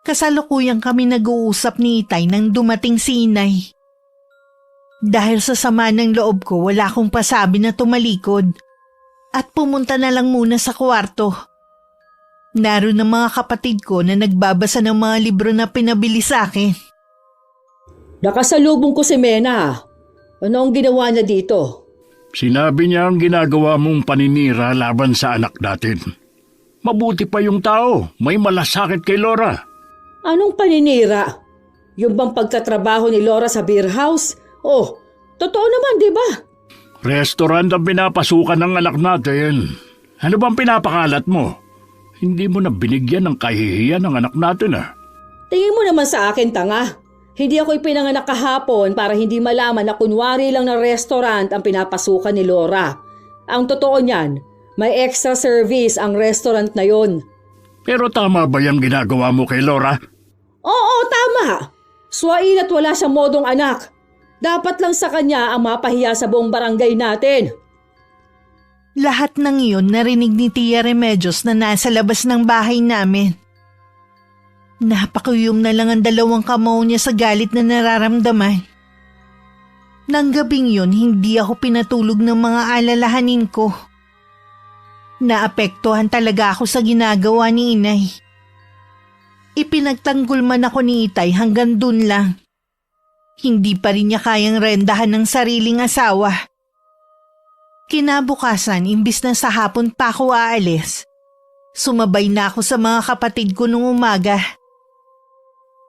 Kasalukuyang kami nag-uusap ni Itay nang dumating si Inay. Dahil sa sama ng loob ko, wala akong pasabi na tumalikod at pumunta na lang muna sa kwarto. Naroon ang mga kapatid ko na nagbabasa ng mga libro na pinabili sa akin. Nakasalubong ko si Mena. Ano ang ginawa niya dito? Sinabi niya ang ginagawa mong paninira laban sa anak natin. Mabuti pa yung tao. May malasakit kay Laura. Anong paninira? Yung bang pagkatrabaho ni Laura sa beer house? Oh, totoo naman, di ba? Restaurant ang pinapasukan ng anak natin. Ano bang pinapakalat mo? Hindi mo na binigyan ng kahihiyan ng anak natin Tingin mo naman sa akin, tanga. Hindi ako ipinanganak kahapon para hindi malaman na kunwari lang na restaurant ang pinapasukan ni Laura. Ang totoo niyan, may extra service ang restaurant na yon. Pero tama ba yung ginagawa mo kay Laura? Oo, tama. Swain at wala siyang modong anak. Dapat lang sa kanya ang mapahiya sa buong barangay natin. Lahat ng iyon narinig ni Tia Remedios na nasa labas ng bahay namin. Napakuyom na lang ang dalawang kamao niya sa galit na nararamdaman. Nang gabing yun, hindi ako pinatulog ng mga alalahanin ko. Naapektuhan talaga ako sa ginagawa ni Inay. Ipinagtanggol man ako ni Itay hanggang dun lang. Hindi pa rin niya kayang rendahan ng sariling asawa. Kinabukasan, imbis na sa hapon pa ako aalis, sumabay na ako sa mga kapatid ko nung umaga.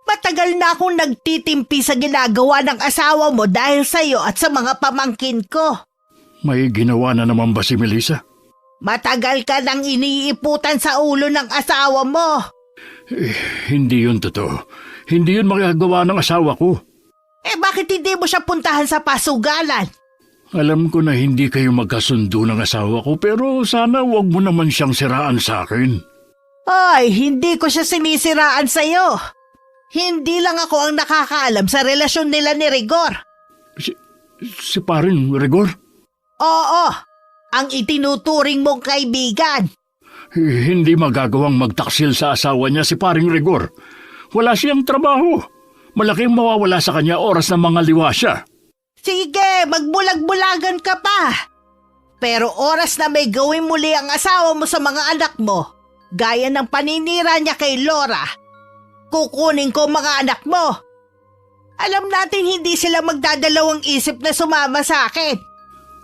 Matagal na akong nagtitimpi sa ginagawa ng asawa mo dahil sa'yo at sa mga pamangkin ko. May ginawa na naman ba si Melissa? Matagal ka nang iniiputan sa ulo ng asawa mo. Hindi yun totoo. Hindi yun magagawa ng asawa ko. Bakit hindi mo siya puntahan sa pasugalan? Alam ko na hindi kayo magkasundo ng asawa ko pero sana wag mo naman siyang siraan sa akin. Ay, hindi ko siya sinisiraan sa'yo. Hindi lang ako ang nakakaalam sa relasyon nila ni Rigor. Si paring Rigor? Oo, ang itinuturing mong kaibigan. Hindi magagawang magtaksil sa asawa niya si paring Rigor. Wala siyang trabaho. Malaking mawawala sa kanya oras ng mga liwasya. Sige, magbulag-bulagan ka pa. Pero oras na may gawin muli ang asawa mo sa mga anak mo, gaya ng paninira niya kay Laura, kukunin ko mga anak mo. Alam natin hindi sila magdadalawang isip na sumama sa akin.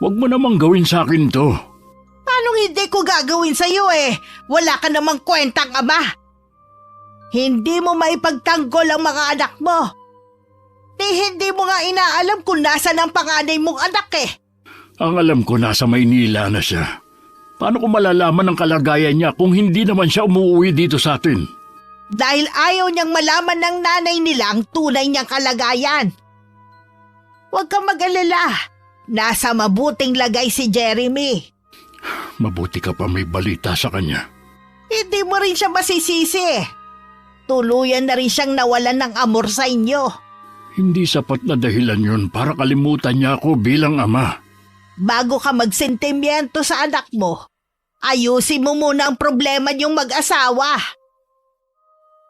Huwag mo namang gawin sa akin to. Paano hindi ko gagawin sa iyo Wala ka namang kwentang ama. Hindi mo maipagtanggol ang mga anak mo. Hindi mo nga inaalam kung nasan ang panganay mong anak Ang alam ko nasa Maynila na siya. Paano ko malalaman ang kalagayan niya kung hindi naman siya umuwi dito sa atin? Dahil ayaw niyang malaman ng nanay nila ang tunay niyang kalagayan. Huwag kang mag-alala. Nasa mabuting lagay si Jeremy. Mabuti ka pa may balita sa kanya. Hindi mo rin siya masisisi. Tuluyan na rin siyang nawalan ng amor sa inyo. Hindi sapat na dahilan yun para kalimutan niya ako bilang ama. Bago ka magsentimiento sa anak mo, ayusin mo muna ang problema niyong mag-asawa.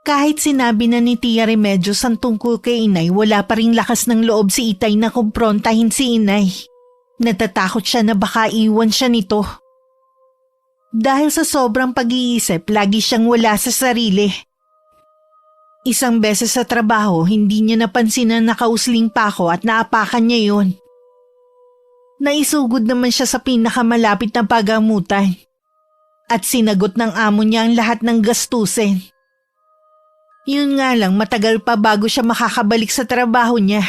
Kahit sinabi na ni Tia Remedios ang tungkol kay Inay, wala pa ring lakas ng loob si Itay na kumprontahin si Inay. Natatakot siya na baka iwan siya nito. Dahil sa sobrang pag-iisip, lagi siyang wala sa sarili. Isang beses sa trabaho, hindi niya napansin na nakausling pa ako at naapakan niya yun. Naisugod naman siya sa pinakamalapit na pagamutan. At sinagot ng amo niya ang lahat ng gastusin. Yun nga lang, matagal pa bago siya makakabalik sa trabaho niya.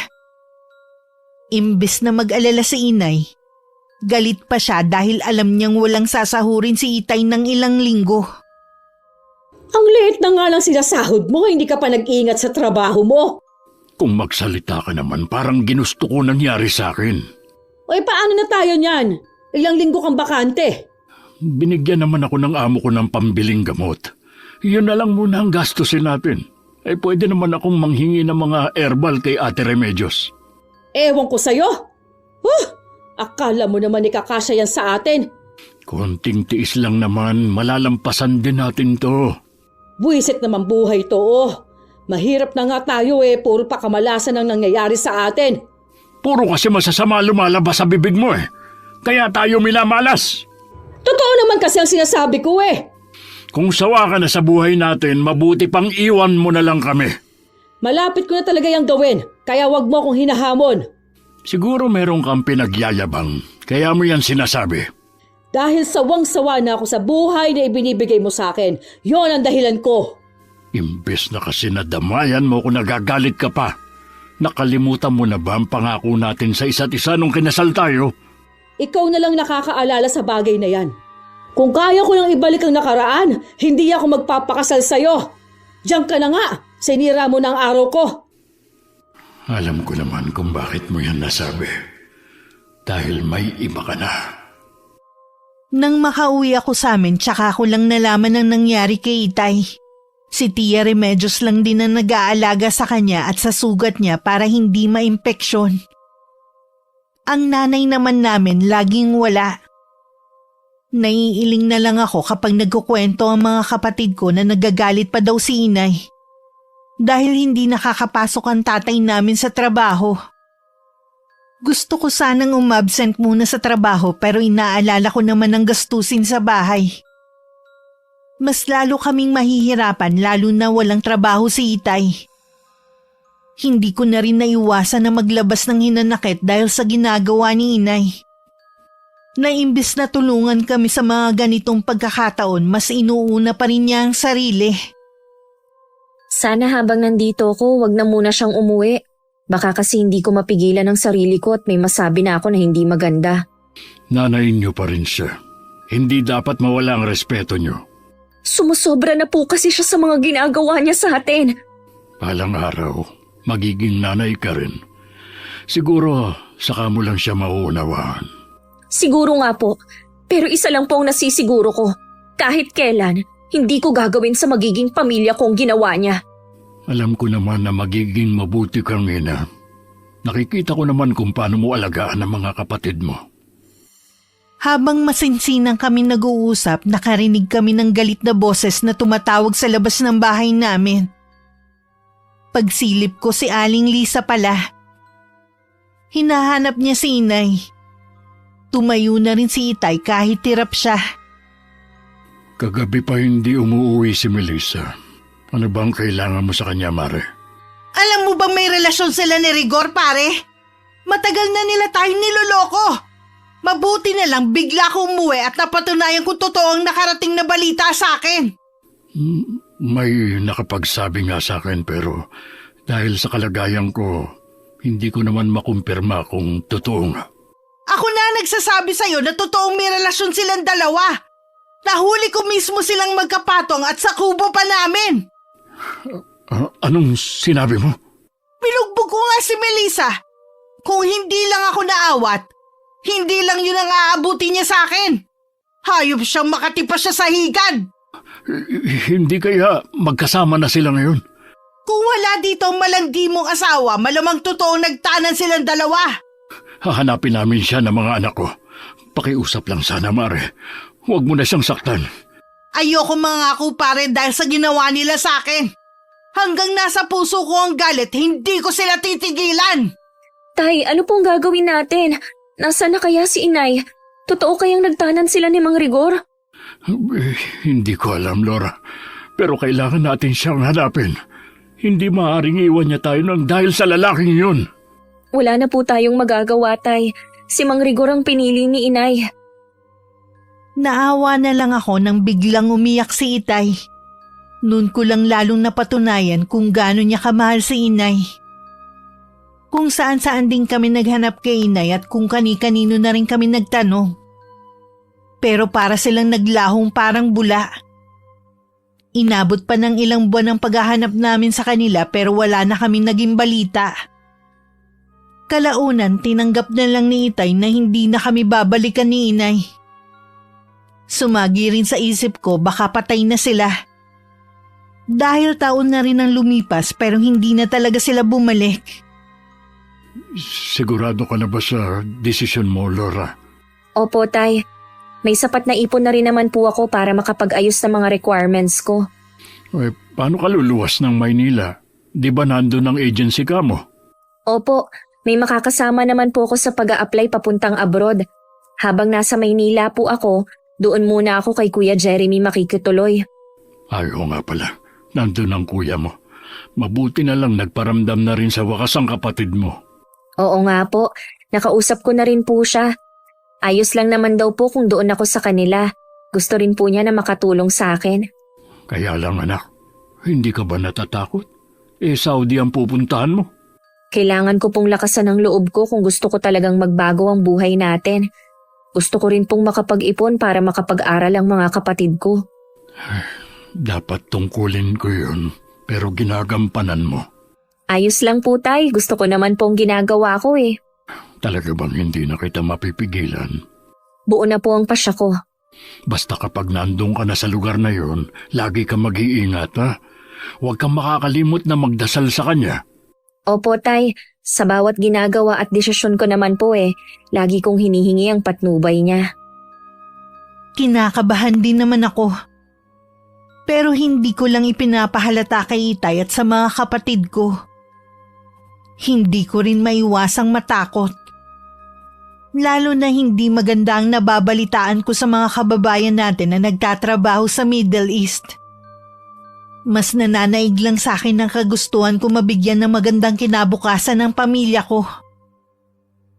Imbes na mag-alala si Inay, galit pa siya dahil alam niyang walang sasahurin si Itay ng ilang linggo. Ang liit na nga lang sinasahod mo, hindi ka pa nag-ingat sa trabaho mo. Kung magsalita ka naman, parang ginusto ko nangyari sa akin. O paano na tayo niyan? Ilang linggo kang bakante. Binigyan naman ako ng amo ko ng pambiling gamot. Yun na lang muna ang gastusin natin. Ay pwede naman akong manghingi ng mga herbal kay Ate Remedios. Ewan ko sa'yo. Akala mo naman ikakasya yan sa atin. Konting tiis lang naman, malalampasan din natin to. Buwisit naman buhay to, Mahirap na nga tayo puro pa kamalasan ang nangyayari sa atin. Puro kasi masasama lumalabas sa bibig mo Kaya tayo minamalas. Totoo naman kasi ang sinasabi ko Kung sawa ka na sa buhay natin, mabuti pang iwan mo na lang kami. Malapit ko na talaga yung gawin, kaya wag mo akong hinahamon. Siguro meron kang pinagyayabang, kaya mo yan sinasabi. Dahil sawang-sawa na ako sa buhay na ibinibigay mo sa akin, yon ang dahilan ko. Imbes na kasi nadamayan mo kung nagagalit ka pa. Nakalimutan mo na ba ang pangako natin sa isa't isa nung kinasal tayo? Ikaw na lang nakakaalala sa bagay na yan. Kung kaya ko lang ibalik ang nakaraan, hindi ako magpapakasal sa'yo. Diyan ka na nga, sinira mo ng araw ko. Alam ko naman kung bakit mo yan nasabi. Dahil may iba ka na. Nang makauwi ako sa amin, tsaka ako lang nalaman ang nangyari kay Itay. Si Tia Remedios lang din ang nag-aalaga sa kanya at sa sugat niya para hindi maimpeksyon. Ang nanay naman namin laging wala. Naiiling na lang ako kapag nagkukwento ang mga kapatid ko na nagagalit pa daw si Inay. Dahil hindi nakakapasok ang tatay namin sa trabaho. Gusto ko sanang umabsent muna sa trabaho pero inaalala ko naman ang gastusin sa bahay. Mas lalo kaming mahihirapan lalo na walang trabaho si Itay. Hindi ko na rin naiwasan na maglabas ng hinanakit dahil sa ginagawa ni Inay. Na imbis na tulungan kami sa mga ganitong pagkakataon, mas inuuna pa rin niya ang sarili. Sana habang nandito ako, wag na muna siyang umuwi. Baka kasi hindi ko mapigilan ang sarili ko at may masabi na ako na hindi maganda. Nanay niyo pa rin siya. Hindi dapat mawala ang respeto niyo. Sumusobra na po kasi siya sa mga ginagawa niya sa atin. Balang araw, magiging nanay ka rin. Siguro, saka mo lang siya mauunawaan. Siguro nga po, pero isa lang po ang nasisiguro ko. Kahit kailan, hindi ko gagawin sa magiging pamilya ko ang ginawa niya. Alam ko naman na magiging mabuti kang ina. Nakikita ko naman kung paano mo alagaan ang mga kapatid mo. Habang masinsinang kami nag-uusap, nakarinig kami ng galit na boses na tumatawag sa labas ng bahay namin. Pagsilip ko si Aling Lisa pala. Hinahanap niya si Inay. Tumayo na rin si Itay kahit tirap siya. Kagabi pa hindi umuwi si Melissa. Ano bang kailangan mo sa kanya, Mare? Alam mo bang may relasyon sila ni Rigor, pare? Matagal na nila tayong niloloko. Mabuti na lang bigla ko umuwi at napatunayan kung totoo ang nakarating na balita sa akin. May nakapagsabi nga sa akin pero dahil sa kalagayan ko, hindi ko naman makumpirma kung totoo nga. Ako na nagsasabi sa'yo na totoong may relasyon silang dalawa. Nahuli ko mismo silang magkapatong at sa kubo pa namin. Anong sinabi mo? Pinugbog ko nga si Melissa. Kung hindi lang ako naawat, hindi lang yun ang aabuti niya sa akin. Hayop siyang makatipas siya sa higad. Hindi kaya magkasama na sila ngayon? Kung wala dito ang malandi mong asawa, malamang totoong nagtanan silang dalawa. Hahanapin namin siya ng mga anak ko. Pakiusap lang sana, Mare. Huwag mo na siyang saktan. Ayoko mangako pare dahil sa ginawa nila sa akin. Hanggang nasa puso ko ang galit, hindi ko sila titigilan. Tay, ano pong gagawin natin? Nasaan na kaya si Inay? Totoo kayang nagtanan sila ni Mang Rigor? Hindi ko alam, Laura. Pero kailangan natin siyang hanapin. Hindi maaaring iwan niya tayo nang dahil sa lalaking yun. Wala na po tayong magagawa, Tay. Si Mang Rigor ang pinili ni Inay. Naawa na lang ako nang biglang umiyak si Itay. Noon ko lang lalong napatunayan kung gaano niya kamahal si Inay. Kung saan-saan din kami naghanap kay Inay at kung kani-kanino na rin kami nagtanong. Pero para silang naglahong parang bula. Inabot pa ng ilang buwan ang paghahanap namin sa kanila pero wala na kami naging balita. Kalaunan tinanggap na lang ni Itay na hindi na kami babalikan ni Inay. Sumagi rin sa isip ko baka patay na sila. Dahil taon na rin ang lumipas pero hindi na talaga sila bumalik. Sigurado ka na ba sa desisyon mo, Laura? Opo, Tay. May sapat na ipon na rin naman po ako para makapag-ayos ng mga requirements ko. Paano ka luluwas ng Maynila? Di ba nandun ang agency ka mo? Opo, may makakasama naman po ako sa pag-a-apply papuntang abroad. Habang nasa Maynila po ako, doon muna ako kay Kuya Jeremy makikituloy. Ayaw nga pala. Nandun ang kuya mo. Mabuti na lang nagparamdam na rin sa wakas ang kapatid mo. Oo nga po, nakausap ko na rin po siya. Ayos lang naman daw po kung doon ako sa kanila. Gusto rin po niya na makatulong sa akin. Kaya lang anak, hindi ka ba natatakot? Saudi ang pupuntahan mo. Kailangan ko pong lakasan ang loob ko kung gusto ko talagang magbago ang buhay natin. Gusto ko rin pong makapag-ipon para makapag-aral ang mga kapatid ko. Dapat tungkulin ko yun, pero ginagampanan mo. Ayos lang po, Tay. Gusto ko naman pong ginagawa ko eh. Talaga bang hindi na kita mapipigilan? Buo na po ang pasya ko. Basta kapag nandun ka na sa lugar na yun, lagi ka mag-iingat ha. Huwag kang makakalimot na magdasal sa kanya. Opo, Tay. Sa bawat ginagawa at desisyon ko naman po lagi kong hinihingi ang patnubay niya. Kinakabahan din naman ako. Pero hindi ko lang ipinapahalata kay Itay at sa mga kapatid ko. Hindi ko rin maiwasang matakot. Lalo na hindi maganda ang nababalitaan ko sa mga kababayan natin na nagtatrabaho sa Middle East. Mas nananaig lang sa akin ang kagustuhan ko mabigyan ng magandang kinabukasan ng pamilya ko.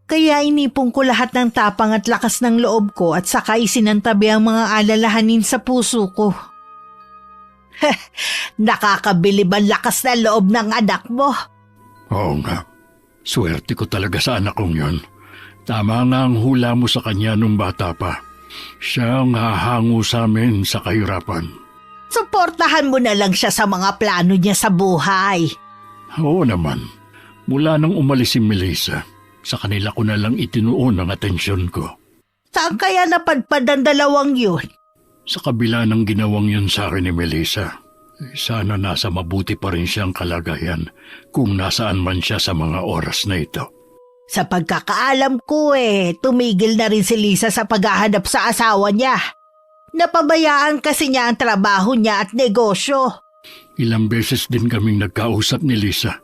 Kaya inipong ko lahat ng tapang at lakas ng loob ko at saka isinantabi ang mga alalahanin sa puso ko. Nakakabilib ang lakas na loob ng anak mo. Oo nga, swerte ko talaga sa anak kong yun. Tama nga ang hula mo sa kanya nung bata pa. Siya ang hahango sa amin sa kahirapan. Suportahan mo na lang siya sa mga plano niya sa buhay. Oo naman, mula nang umalis si Melissa, sa kanila ko na lang itinuon ang atensyon ko. Saan kaya napadpad ang dalawang yun? Sa kabila ng ginawang yun sa akin ni Melissa, sana nasa mabuti pa rin siyang kalagayan kung nasaan man siya sa mga oras na ito. Sa pagkakaalam ko tumigil na rin si Lisa sa paghahanap sa asawa niya. Napabayaan kasi niya ang trabaho niya at negosyo. Ilang beses din kaming nagkausap ni Lisa.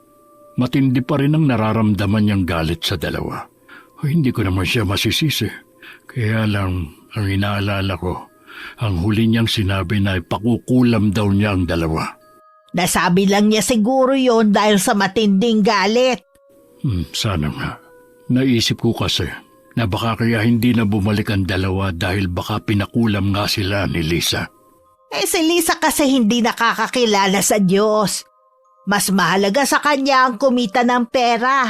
Matindi pa rin ang nararamdaman niyang galit sa dalawa. Hindi ko naman siya masisisi. Kaya lang ang inaalala ko, ang huli niyang sinabi na ipakukulam daw niya ang dalawa. Nasabi lang niya siguro yon dahil sa matinding galit. Sana nga. Naisip ko kasi na baka kaya hindi na bumalik ang dalawa dahil baka pinakulam nga sila ni Lisa. Si Lisa kasi hindi nakakakilala sa Diyos. Mas mahalaga sa kanya ang kumita ng pera.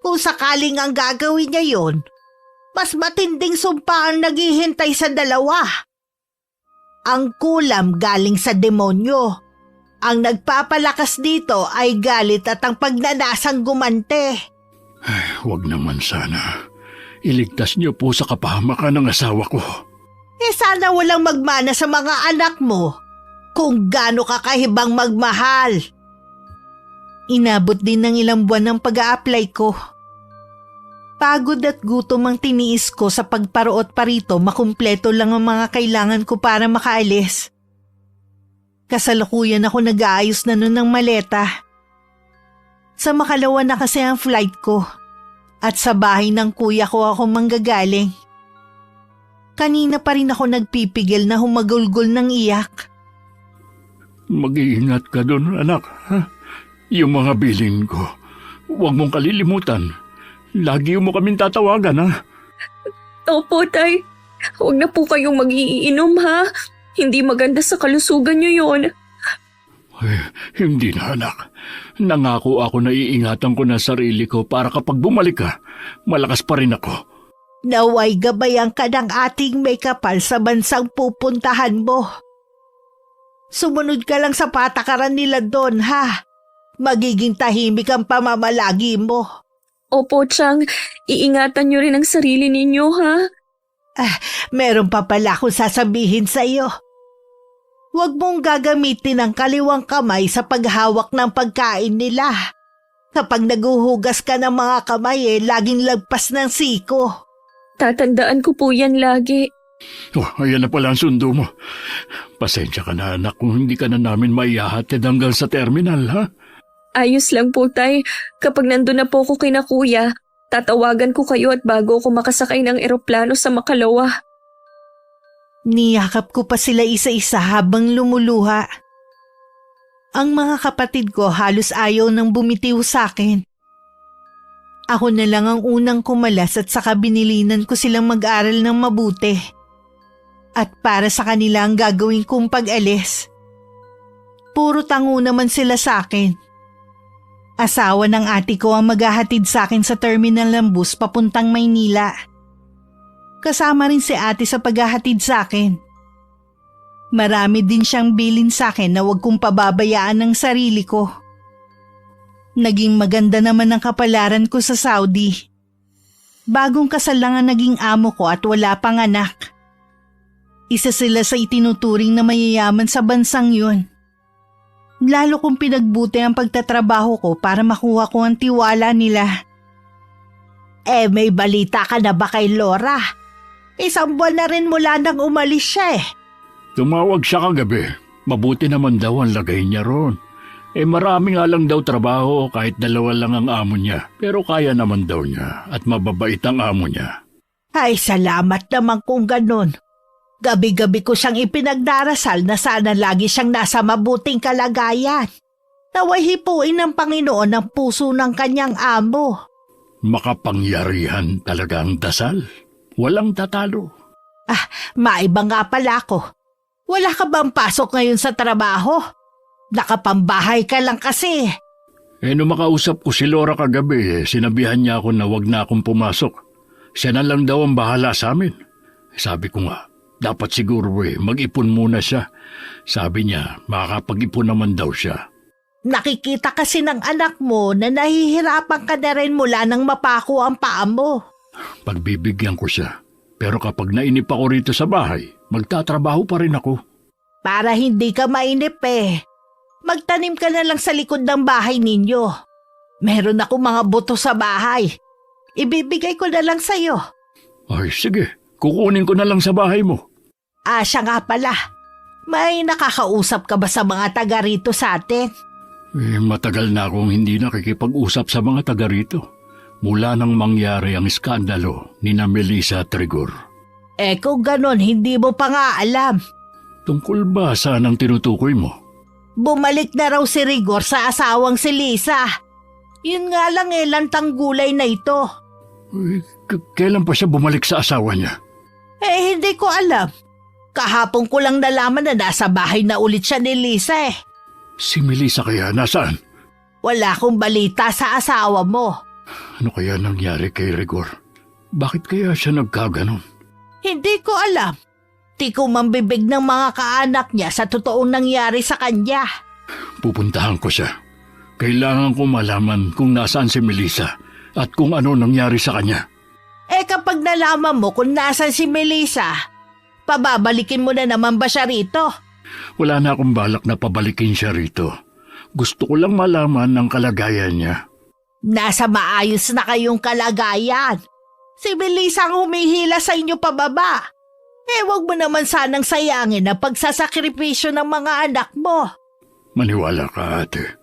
Kung sakaling ang gagawin niya yon, mas matinding sumpa ang naghihintay sa dalawa. Ang kulam galing sa demonyo. Ang nagpapalakas dito ay galit at ang pagnanasang gumante. Huwag naman sana. Iligtas niyo po sa kapahamakan ng asawa ko. Sana walang magmana sa mga anak mo kung gaano ka kahibang magmahal. Inabot din ng ilang buwan ang pag-a-apply ko. Pagod at gutom ang tiniis ko sa pagparoot pa rito, makumpleto lang ang mga kailangan ko para makaalis. Kasalukuyan ako nag-aayos na nun ng maleta. Sa makalawa na kasi ang flight ko at sa bahay ng kuya ko ako manggagaling. Kanina pa rin ako nagpipigil na humagulgol ng iyak. Mag-iingat ka doon, anak. Ha? Yung mga bilin ko, huwag mong kalilimutan. Lagi mo kaming tatawagan, ha? Opo, Tay. Huwag na po kayong mag-iinom, ha? Hindi maganda sa kalusugan niyo yon. Hindi na, anak. Nangako ako na iingatan ko na sarili ko para kapag bumalik ka, malakas pa rin ako. Naway gabayan ka ng ating may kapal sa bansang pupuntahan mo. Sumunod ka lang sa patakaran nila doon, ha? Magiging tahimik ang pamamalagi mo. Opo, Chang. Iingatan niyo rin ang sarili ninyo, ha? Meron pa pala akong sasabihin sa iyo. Huwag mong gagamitin ang kaliwang kamay sa paghawak ng pagkain nila. Kapag naguhugas ka ng mga kamay laging lagpas ng siko. Tatandaan ko po yan lagi. Oh, ayan na pala ang sundo mo. Pasensya ka na anak kung hindi ka na namin maihahatid hanggang sa terminal, ha? Ayos lang po, Tay. Kapag nandun na po ko kina Kuya, tatawagan ko kayo at bago ako makasakay ng eroplano sa Makalawa. Niyakap ko pa sila isa-isa habang lumuluha. Ang mga kapatid ko halos ayaw nang bumitiw sa akin. Ako na lang ang unang kumalas at saka binilinan ko silang mag-aral ng mabuti. At para sa kanila ang gagawin kong pag-alis. Puro tango naman sila sa akin. Asawa ng ate ko ang maghahatid sa akin sa terminal ng bus papuntang Maynila. Kasama rin si ate sa paghahatid sa akin. Marami din siyang bilin sa akin na huwag kong pababayaan ng sarili ko. Naging maganda naman ang kapalaran ko sa Saudi. Bagong kasal lang ang naging amo ko at wala pang anak. Isa sila sa itinuturing na mayayaman sa bansang yun. Lalo kong pinagbuti ang pagtatrabaho ko para makuha ko ang tiwala nila. May balita ka na ba kay Laura? Isang buwan na rin mula nang umalis siya Tumawag siya kagabi. Mabuti naman daw ang lagay niya ron. Marami nga lang daw trabaho kahit 2 lang ang amo niya. Pero kaya naman daw niya at mababait ang amo niya. Ay, salamat naman kung ganun. Gabi-gabi ko siyang ipinagdarasal na sana lagi siyang nasa mabuting kalagayan. Naway hipuin ng Panginoon ang puso ng kanyang amo. Makapangyarihan talaga ang dasal. Walang tatalo. Maiba nga pala ako. Wala ka bang pasok ngayon sa trabaho? Nakapambahay ka lang kasi. Nung makausap ko si Laura kagabi, sinabihan niya ako na wag na akong pumasok. Siya na lang daw ang bahala sa amin. Sabi ko nga, dapat siguro mag-ipon muna siya. Sabi niya, makakapag-ipon naman daw siya. Nakikita kasi ng anak mo na nahihirapan ka na rin mula nang mapako ang paa mo. Pagbibigyan ko siya. Pero kapag nainip ako rito sa bahay, magtatrabaho pa rin ako. Para hindi ka mainip magtanim ka na lang sa likod ng bahay ninyo. Meron ako mga buto sa bahay. Ibibigay ko na lang sa'yo. Ay sige, kukunin ko na lang sa bahay mo. Siya nga pala. May nakakausap ka ba sa mga taga rito sa atin? Matagal na akong hindi nakikipag-usap sa mga taga rito. Mula nang mangyari ang iskandalo ni na Melissa Trigor. Kung ganon, hindi mo pa nga alam. Tungkol ba saan ang tinutukoy mo? Bumalik na raw si Rigor sa asawang si Lisa. Yun nga lang lantang gulay na ito. Kailan pa siya bumalik sa asawa niya? Hindi ko alam. Kahapon ko lang nalaman na nasa bahay na ulit siya ni Lisa Si Melissa kaya nasaan? Wala akong balita sa asawa mo. Ano kaya nangyari kay Rigor? Bakit kaya siya nagkaganon? Hindi ko alam. Di ko mambibig ng mga kaanak niya sa totoong nangyari sa kanya. Pupuntahan ko siya. Kailangan ko malaman kung nasaan si Melissa at kung ano nangyari sa kanya. Kapag nalaman mo kung nasaan si Melissa, pababalikin mo na naman ba siya rito? Wala na akong balak na pabalikin siya rito. Gusto ko lang malaman ang kalagayan niya. Nasa maayos na kayong kalagayan. Si Melissa ang humihila sa inyo pababa. Wag mo naman sanang sayangin ang pagsasakripisyo ng mga anak mo. Maniwala ka, ate.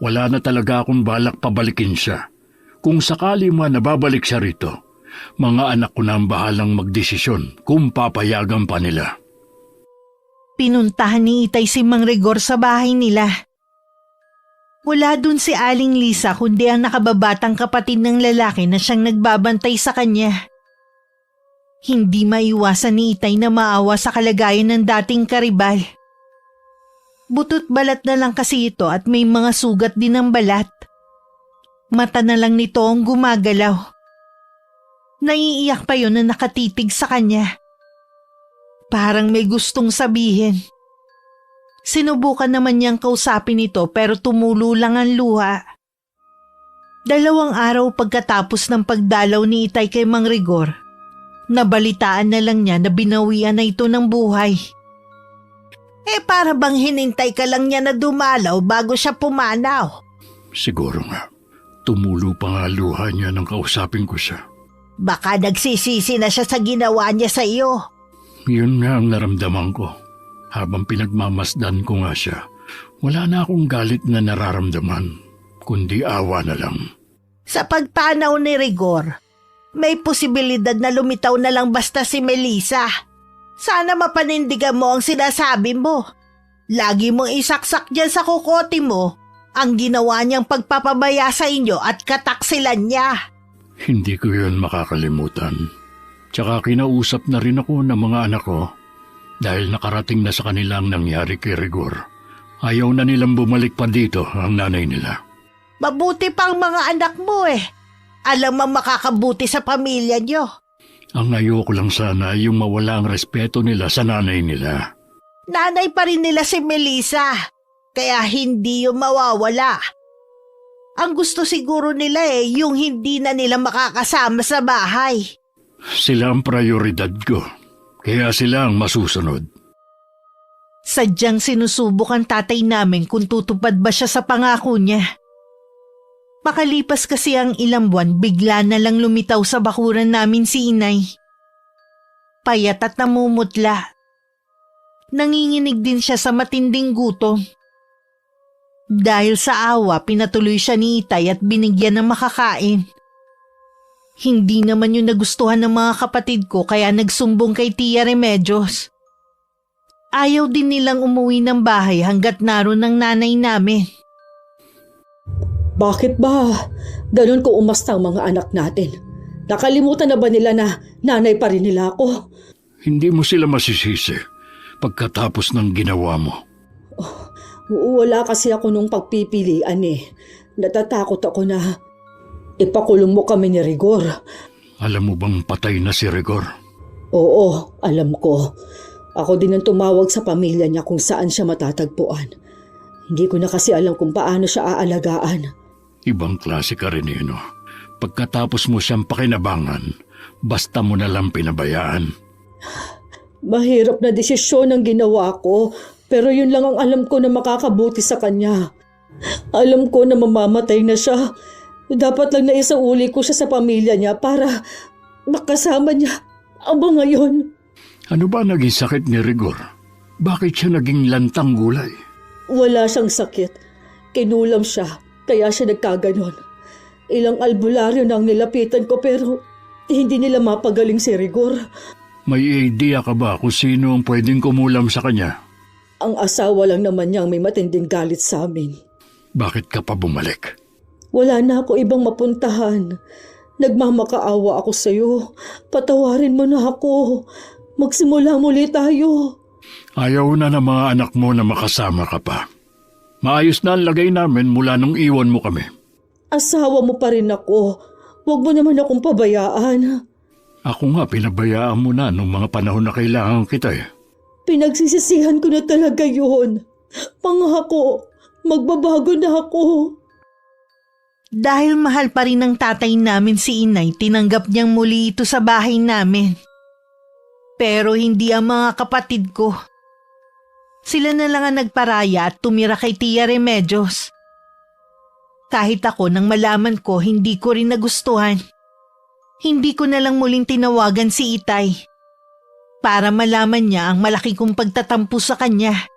Wala na talaga akong balak pabalikin siya. Kung sakali man nababalik siya rito, mga anak ko na ang bahalang magdesisyon kung papayagan pa nila. Pinuntahan ni Itay si Mang Rigor sa bahay nila. Wala dun si Aling Lisa kundi ang nakababatang kapatid ng lalaki na siyang nagbabantay sa kanya. Hindi maiwasan ni Itay na maawa sa kalagayan ng dating karibal. Butot balat na lang kasi ito at may mga sugat din ng balat. Mata na lang nito ang gumagalaw. Naiiyak pa yun na nakatitig sa kanya. Parang may gustong sabihin. Sinubukan naman niyang kausapin ito pero tumulo lang ang luha. 2 araw pagkatapos ng pagdalaw ni Itay kay Mang Rigor, nabalitaan na lang niya na binawian na ito ng buhay. Para bang hinintay ka lang niya na dumalaw bago siya pumanaw? Siguro nga. Tumulo pa nga luha niya nang kausapin ko siya. Baka nagsisisi na siya sa ginawa niya sa iyo. Yun nga ang naramdaman ko. Habang pinagmamasdan ko nga siya, wala na akong galit na nararamdaman, kundi awa na lang. Sa pagpanaw ni Rigor, may posibilidad na lumitaw na lang basta si Melissa. Sana mapanindigan mo ang sinasabi mo. Lagi mong isaksak dyan sa kukote mo ang ginawa niyang pagpapabaya sa inyo at kataksilan niya. Hindi ko yun makakalimutan. Tsaka kinausap na rin ako ng mga anak ko dahil nakarating na sa kanila ang nangyari kay Rigor. Ayaw na nilang bumalik pa dito ang nanay nila. Mabuti pang mga anak mo Alam ang makakabuti sa pamilya niyo. Ang ayoko lang sana yung mawala ang respeto nila sa nanay nila. Nanay pa rin nila si Melissa, kaya hindi yung mawawala. Ang gusto siguro nila yung hindi na nila makakasama sa bahay. Sila ang prioridad ko, kaya sila ang masusunod. Sadyang sinusubok ang tatay namin kung tutupad ba siya sa pangako niya. Makalipas kasi ang ilang buwan, bigla na lang lumitaw sa bakuran namin si Inay. Payat at namumutla. Nanginginig din siya sa matinding gutom. Dahil sa awa, pinatuloy siya ni Itay at binigyan ng makakain. Hindi naman yun nagustuhan ng mga kapatid ko kaya nagsumbong kay Tia Remedios. Ayaw din nilang umuwi ng bahay hanggat naroon ang nanay namin. Bakit ba ganun ko umasta ang mga anak natin? Nakalimutan na ba nila na nanay pa rin nila ako? Hindi mo sila masisisi pagkatapos ng ginawa mo. Wala kasi ako nung pagpipilian Natatakot ako na ipakulong mo kami ni Rigor. Alam mo bang patay na si Rigor? Oo, alam ko. Ako din ang tumawag sa pamilya niya kung saan siya matatagpuan. Hindi ko na kasi alam kung paano siya aalagaan. Ibang klase ka rin no? Pagkatapos mo siyang pakinabangan, basta mo na lang pinabayaan. Mahirap na desisyon ang ginawa ko, pero yun lang ang alam ko na makakabuti sa kanya. Alam ko na mamamatay na siya. Dapat lang na isauli ko siya sa pamilya niya para makasama niya. Aba ngayon. Ano ba naging sakit ni Rigor? Bakit siya naging lantang gulay? Wala siyang sakit. Kinulam siya, kaya siya nagkaganon. Ilang albularyo nang nilapitan ko pero hindi nila mapagaling si Rigor. May idea ka ba kung sino ang pwedeng kumulam sa kanya? Ang asawa lang naman niyang may matinding galit sa amin. Bakit ka pa bumalik? Wala na ako ibang mapuntahan. Nagmamakaawa ako sa iyo. Patawarin mo na ako. Magsimula muli tayo. Ayaw na ng mga anak mo na makasama ka pa. Maayos na ang lagay namin mula nung iwan mo kami. Asawa mo pa rin ako. Huwag mo naman akong pabayaan. Ako nga pinabayaan mo na nung mga panahon na kailangan kita Pinagsisisihan ko na talaga yun. Pangako, magbabago na ako. Dahil mahal pa rin ng tatay namin si Inay, tinanggap niyang muli ito sa bahay namin. Pero hindi ang mga kapatid ko. Sila na lang ang nagparaya at tumira kay Tia Remedios. Kahit ako nang malaman ko, hindi ko rin nagustuhan. Hindi ko na lang muling tinawagan si Itay para malaman niya ang malaki kong pagtatampo sa kanya.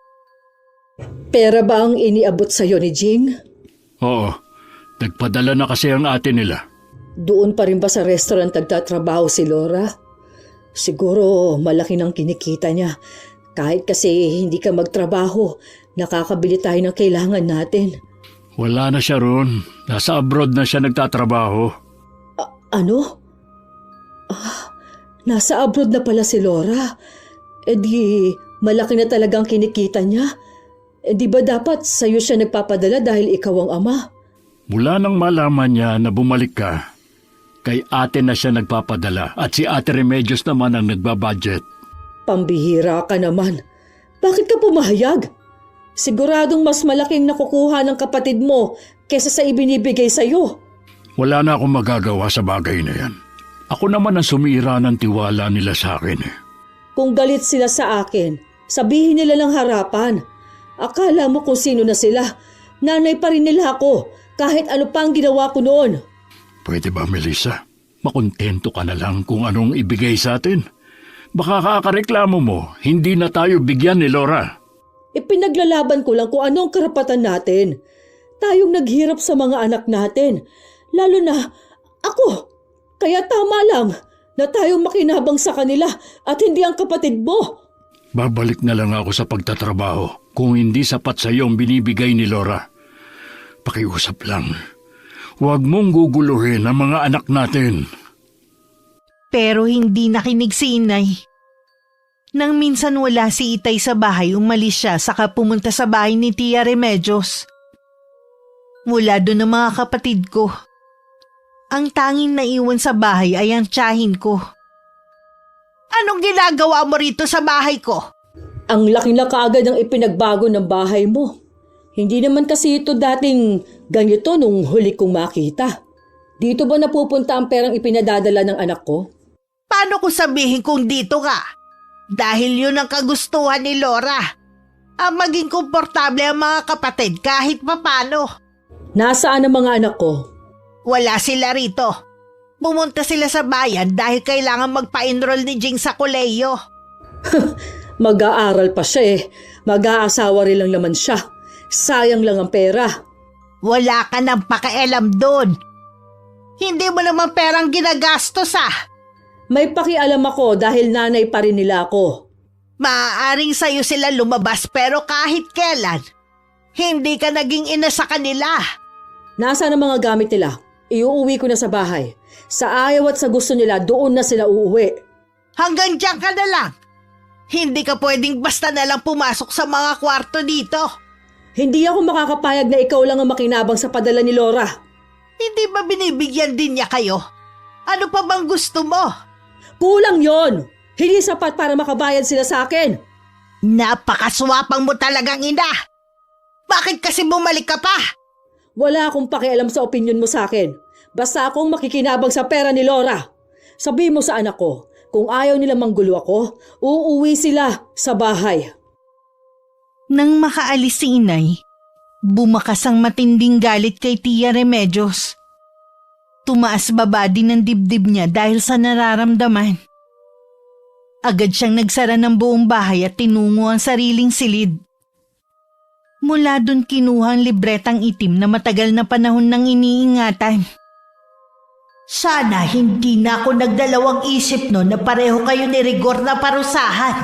Pera ba ang iniabot sa'yo ni Jing? Oo, nagpadala na kasi ang ate nila. Doon pa rin ba sa restaurant nagtatrabaho si Laura? Siguro malaki ng kinikita niya. Kahit kasi hindi ka magtrabaho, nakakabili tayo ng kailangan natin. Wala na siya roon. Nasa abroad na siya nagtatrabaho. Ano? Nasa abroad na pala si Laura. Di malaki na talagang kinikita niya. Di ba dapat sa'yo siya nagpapadala dahil ikaw ang ama? Mula nang malaman niya na bumalik ka, kay ate na siya nagpapadala at si Ate Remedios naman ang nagbabudget. Pambihira ka naman. Bakit ka pumahayag? Siguradong mas malaking nakukuha ng kapatid mo kesa sa ibinibigay sa'yo. Wala na akong magagawa sa bagay na yan. Ako naman ang sumira ng tiwala nila sa akin eh. Kung galit sila sa akin, sabihin nila ng harapan. Akala mo kung sino na sila. Nanay pa rin nila ako, kahit ano pa ang ginawa ko noon. Pwede ba, Melissa? Makontento ka na lang kung anong ibigay sa atin. Baka kakareklamo mo, hindi na tayo bigyan ni Laura. Ipinaglalaban ko lang kung anong karapatan natin. Tayong naghirap sa mga anak natin. Lalo na ako. Kaya tama lang na tayong makinabang sa kanila at hindi ang kapatid mo. Babalik na lang ako sa pagtatrabaho kung hindi sapat sa iyo ang binibigay ni Laura. Pakiusap lang. Huwag mong guguluhin ang mga anak natin. Pero hindi nakinig si inay. Nang minsan wala si Itay sa bahay, umalis siya saka pumunta sa bahay ni Tia Remedios. Mula doon ang mga kapatid ko. Ang tanging naiwan sa bahay ay ang tiyahin ko. Anong ginagawa mo rito sa bahay ko? Ang laki na kaagad ng ipinagbago ng bahay mo. Hindi naman kasi ito dating ganito nung huli kong makita. Dito ba napupunta ang perang ipinadadala ng anak ko? Paano ko sabihin kung dito ka? Dahil yun ang kagustuhan ni Laura. Ang maging komportable ang mga kapatid kahit papano. Nasaan ang mga anak ko? Wala sila rito. Pumunta sila sa bayan dahil kailangan magpa-enroll ni Jing sa kolehiyo. Mag-aaral pa siya eh. Mag-aasawa rin lang naman siya. Sayang lang ang pera. Wala ka nang pakialam doon. Hindi mo naman perang ginagastos ah. May pakialam ako dahil nanay pa rin nila ako. Maaaring sa'yo sila lumabas pero kahit kailan, hindi ka naging ina sa kanila. Nasaan ang mga gamit nila? Iuuwi ko na sa bahay. Sa ayaw at sa gusto nila, doon na sila uuwi. Hanggang diyan ka na lang. Hindi ka pwedeng basta na lang pumasok sa mga kwarto dito. Hindi ako makakapayag na ikaw lang ang makinabang sa padala ni Laura. Hindi ba binibigyan din niya kayo? Ano pa bang gusto mo? Kulang yon. Hindi sapat para makabayad sila sa akin. Napakaswapang mo talagang ina. Bakit kasi bumalik ka pa? Wala akong pakialam sa opinyon mo sa akin. Basta akong makikinabang sa pera ni Laura. Sabi mo sa anak ko, kung ayaw nila manggulo ako, uuwi sila sa bahay. Nang makaalis si inay, bumakas ang matinding galit kay Tia Remedios. Tumaas baba din ang dibdib niya dahil sa nararamdaman. Agad siyang nagsara ng buong bahay at tinungo ang sariling silid. Mula doon kinuha ang libretang itim na matagal na panahon nang iniingatan. Sana hindi na ako nagdalawang isip no na pareho kayo ni Rigor na parusahan.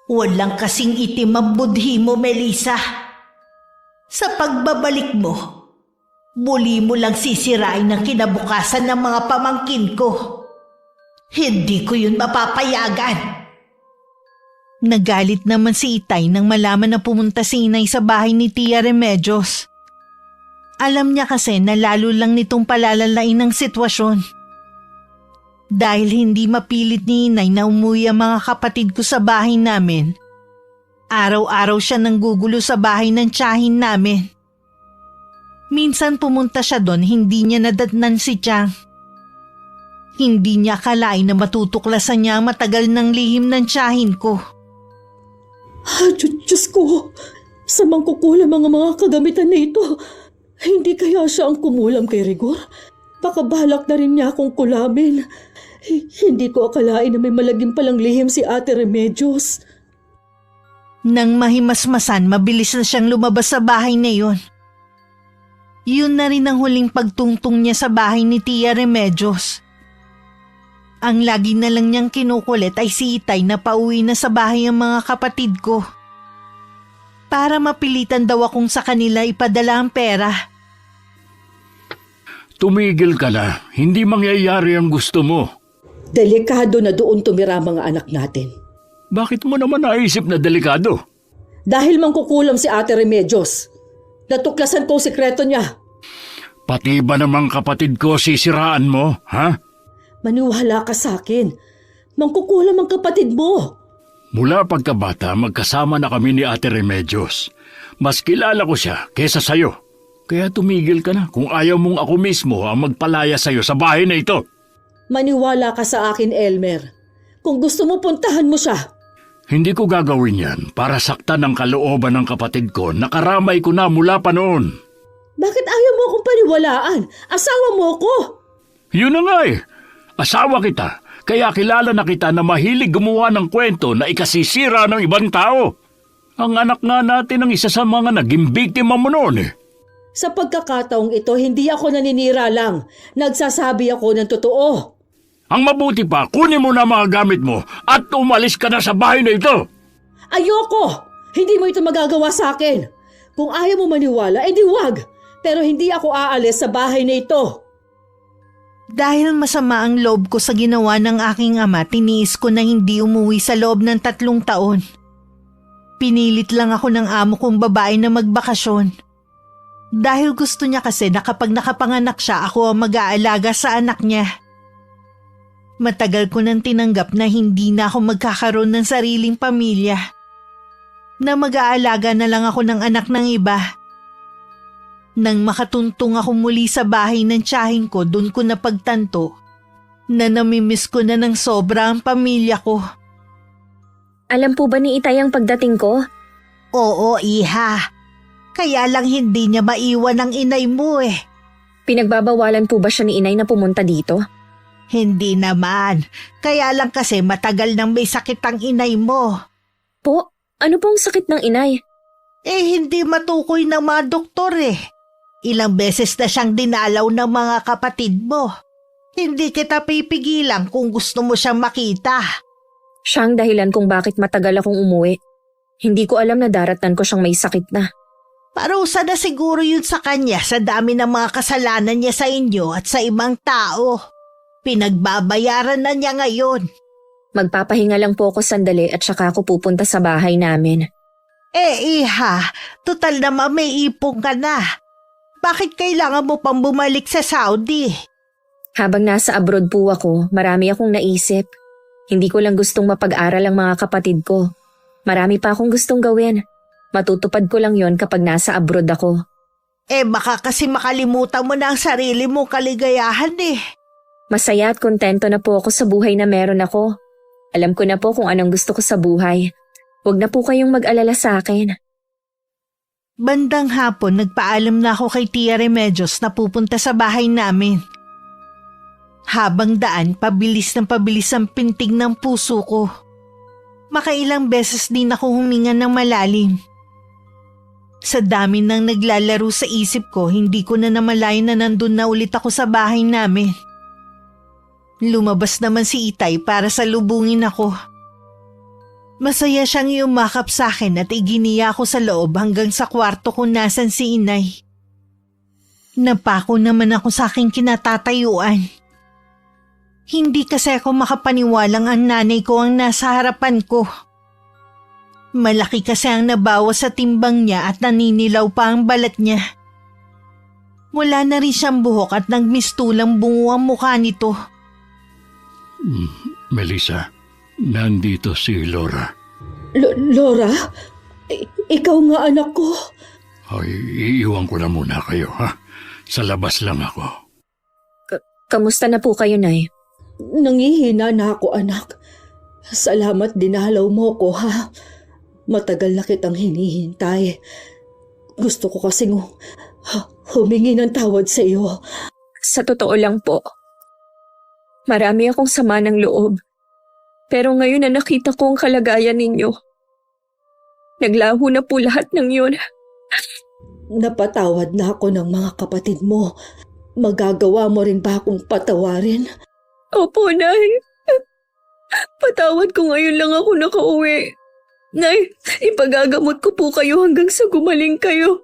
Walang kasing itim ang budhi mo, Melissa. Sa pagbabalik mo, muli mo lang sisirain ang kinabukasan ng mga pamangkin ko. Hindi ko yun mapapayagan. Nagalit naman si Itay nang malaman na pumunta si inay sa bahay ni Tia Remedios. Alam niya kasi na lalo lang nitong palalalain ang sitwasyon. Dahil hindi mapilit ni inay na umuwi ang mga kapatid ko sa bahay namin, araw-araw siya nanggugulo sa bahay ng tiyahin namin. Minsan pumunta siya doon, hindi niya nadatnan si Chang. Hindi niya akalain na matutuklasan niya ang matagal ng lihim ng tiyahin ko. Diyos ko, sa mangkukulam ang mga kagamitan na ito. Hindi kaya siya ang kumulam kay Rigor? Baka balak na rin niya akong kulamin. Hindi ko akalain na may malagim palang lihim si Ate Remedios. Nang mahimasmasan, mabilis na siyang lumabas sa bahay na yun. Yun na rin ang huling pagtungtong niya sa bahay ni Tia Remedios. Ang lagi na lang niyang kinukulit ay si Itay na pauwi na sa bahay ang mga kapatid ko. Para mapilitan daw akong sa kanila ipadala ang pera. Tumigil ka na. Hindi mangyayari ang gusto mo. Delikado na doon tumira ang mga anak natin. Bakit mo naman naisip na delikado? Dahil mangkukulam si Ate Remedios. Natuklasan ko ang sikreto niya. Pati ba namang kapatid ko sisiraan mo, ha? Maniwala ka sa akin. Mangkukulam ang kapatid mo. Mula pagkabata, magkasama na kami ni Ate Remedios. Mas kilala ko siya kesa sayo. Kaya tumigil ka na kung ayaw mong ako mismo ang magpalaya sa'yo sa bahay na ito. Maniwala ka sa akin, Elmer. Kung gusto mo, puntahan mo siya. Hindi ko gagawin yan para saktan ang kalooban ng kapatid ko na karamay ko na mula pa noon. Bakit ayaw mo akong paniwalaan? Asawa mo ko! Yun na nga eh. Asawa kita. Kaya kilala na kita na mahilig gumawa ng kwento na ikasisira ng ibang tao. Ang anak nga natin ang isa sa mga naging biktima mo noon eh. Sa pagkakataong ito, hindi ako naninira lang. Nagsasabi ako ng totoo. Ang mabuti pa, kunin mo na mga gamit mo at umalis ka na sa bahay na ito. Ayoko! Hindi mo ito magagawa sa akin. Kung ayaw mo maniwala, edi wag. Pero hindi ako aalis sa bahay na ito. Dahil masama ang loob ko sa ginawa ng aking ama, tiniis ko na hindi umuwi sa loob ng 3 taon. Pinilit lang ako ng amo kong babae na magbakasyon. Dahil gusto niya kasi na kapag nakapanganak siya, ako ang mag-aalaga sa anak niya. Matagal ko nang tinanggap na hindi na ako magkakaroon ng sariling pamilya. Na mag-aalaga na lang ako ng anak ng iba. Nang makatuntong ako muli sa bahay ng tiyahin ko, doon ko napagtanto na namimiss ko na ng sobra ang pamilya ko. Alam po ba ni Itay ang pagdating ko? Oo, iha. Kaya lang hindi niya maiwan ang inay mo eh. Pinagbabawalan po ba siya ni Inay na pumunta dito? Hindi naman. Kaya lang kasi matagal nang may sakit ang inay mo. Po, ano pong sakit ng Inay? Eh hindi matukoy ng mga doktor eh. Ilang beses na siyang dinalaw ng mga kapatid mo. Hindi kita pipigilan kung gusto mo siyang makita. Siya ang dahilan kung bakit matagal akong umuwi. Hindi ko alam na daratnan ko siyang may sakit na. Parusa na siguro yun sa kanya sa dami ng mga kasalanan niya sa inyo at sa ibang tao. Pinagbabayaran na niya ngayon. Magpapahinga lang po ako sandali at saka ako pupunta sa bahay namin. Eh iha, total naman may ipong ka na. Bakit kailangan mo pang bumalik sa Saudi? Habang nasa abroad po ako, marami akong naisip. Hindi ko lang gustong mapag-aral ang mga kapatid ko. Marami pa akong gustong gawin. Matutupad ko lang yon kapag nasa abroad ako. Eh baka kasi makalimutan mo na ang sarili mong kaligayahan eh. Masaya at kontento na po ako sa buhay na meron ako. Alam ko na po kung anong gusto ko sa buhay. Huwag na po kayong mag-alala sa akin. Bandang hapon nagpaalam na ako kay Tia Remedios na pupunta sa bahay namin. Habang daan, pabilis ng pabilis ang pintig ng puso ko. Makailang beses din ako huminga ng malalim. Sa dami ng naglalaro sa isip ko, hindi ko na namalayan na nandun na ulit ako sa bahay namin. Lumabas naman si Itay para salubungin ako. Masaya siyang yumakap sa akin at iginiya ako sa loob hanggang sa kwarto kung nasan si Inay. Napako naman ako sa aking kinatatayuan. Hindi kasi ako makapaniwalang ang nanay ko ang nasa harapan ko. Malaki kasi ang nabawas sa timbang niya at naninilaw pa ang balat niya. Wala na rin siyang buhok at nagmistulang bungo ang mukha nito. Melissa, nandito si Laura. Laura? Ikaw nga anak ko. Ay, iiwan ko na muna kayo, ha? Sa labas lang ako. Kamusta na po kayo, Nay? Nangihina na ako anak. Salamat dinalaw mo ko ha. Matagal na kitang hinihintay. Gusto ko kasing humingi ng tawad sa iyo. Sa totoo lang po, marami akong sama ng loob. Pero ngayon na nakita ko ang kalagayan ninyo, naglaho na po lahat ng yun. Napatawad na ako ng mga kapatid mo. Magagawa mo rin ba akong patawarin? Opo, Nay. Patawad ko ngayon lang ako nakauwi. Nay, ipagagamot ko po kayo hanggang sa gumaling kayo.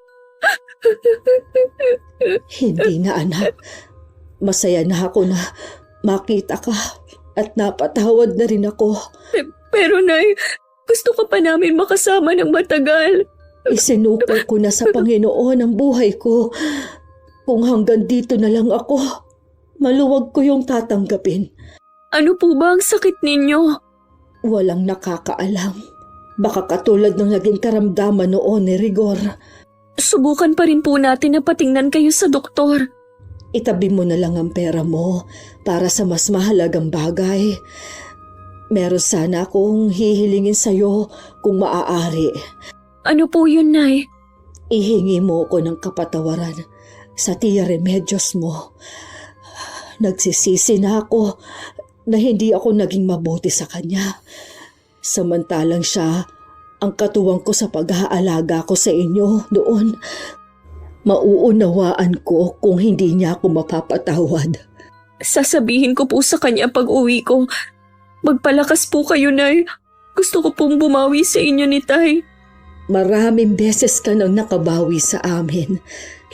Hindi na anak. Masaya na ako na makita ka at napatawad na rin ako. Pero Nay, gusto ka pa namin makasama ng matagal. Isinuko ko na sa Panginoon ang buhay ko. Kung hanggang dito na lang ako, maluwag ko yung tatanggapin. Ano po ba ang sakit ninyo? Walang nakakaalam. Baka katulad ng naging karamdaman noon ni Rigor. subukan pa rin po natin na patingnan kayo sa doktor. Itabi mo na lang ang pera mo para sa mas mahalagang bagay. Meron sana akong hihilingin sa'yo kung maaari. Ano po yun, Nay? Ihingi mo ko ng kapatawaran sa Tia Remedios mo. Nagsisisi na ako na hindi ako naging mabuti sa kanya. Samantalang siya ang katuwang ko sa pag-aalaga ko sa inyo noon. Mauunawaan ko kung hindi niya ako mapapatawad. Sasabihin ko po sa kanya pag uwi ko. Magpalakas po kayo, Nay. Gusto ko pong bumawi sa inyo ni Tay. Maraming beses ka nang nakabawi sa amin,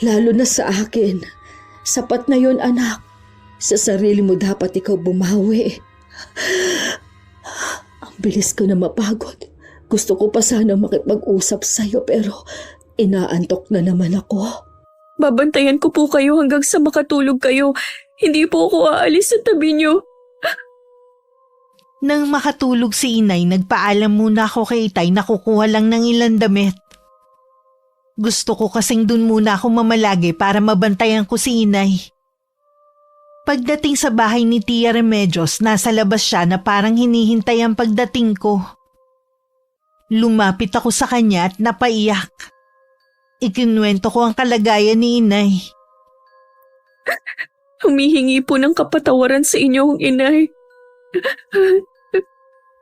lalo na sa akin. Sapat na yon, anak. Sa sarili mo dapat ikaw bumawi. Ang bilis ko na mapagod. Gusto ko pa sana makipag-usap sa'yo pero inaantok na naman ako. Babantayan ko po kayo hanggang sa makatulog kayo. Hindi po ako aalis sa tabi niyo. Nang makatulog si inay, nagpaalam muna ako kay Itay na kukuha lang ng ilang damit. Gusto ko kasing dun muna ako mamalagi para mabantayan ko si inay. Pagdating sa bahay ni Tia Remedios, nasa labas siya na parang hinihintay ang pagdating ko. Lumapit ako sa kanya at napaiyak. Ikinuwento ko ang kalagayan ni inay. Humihingi po ng kapatawaran sa inyong inay.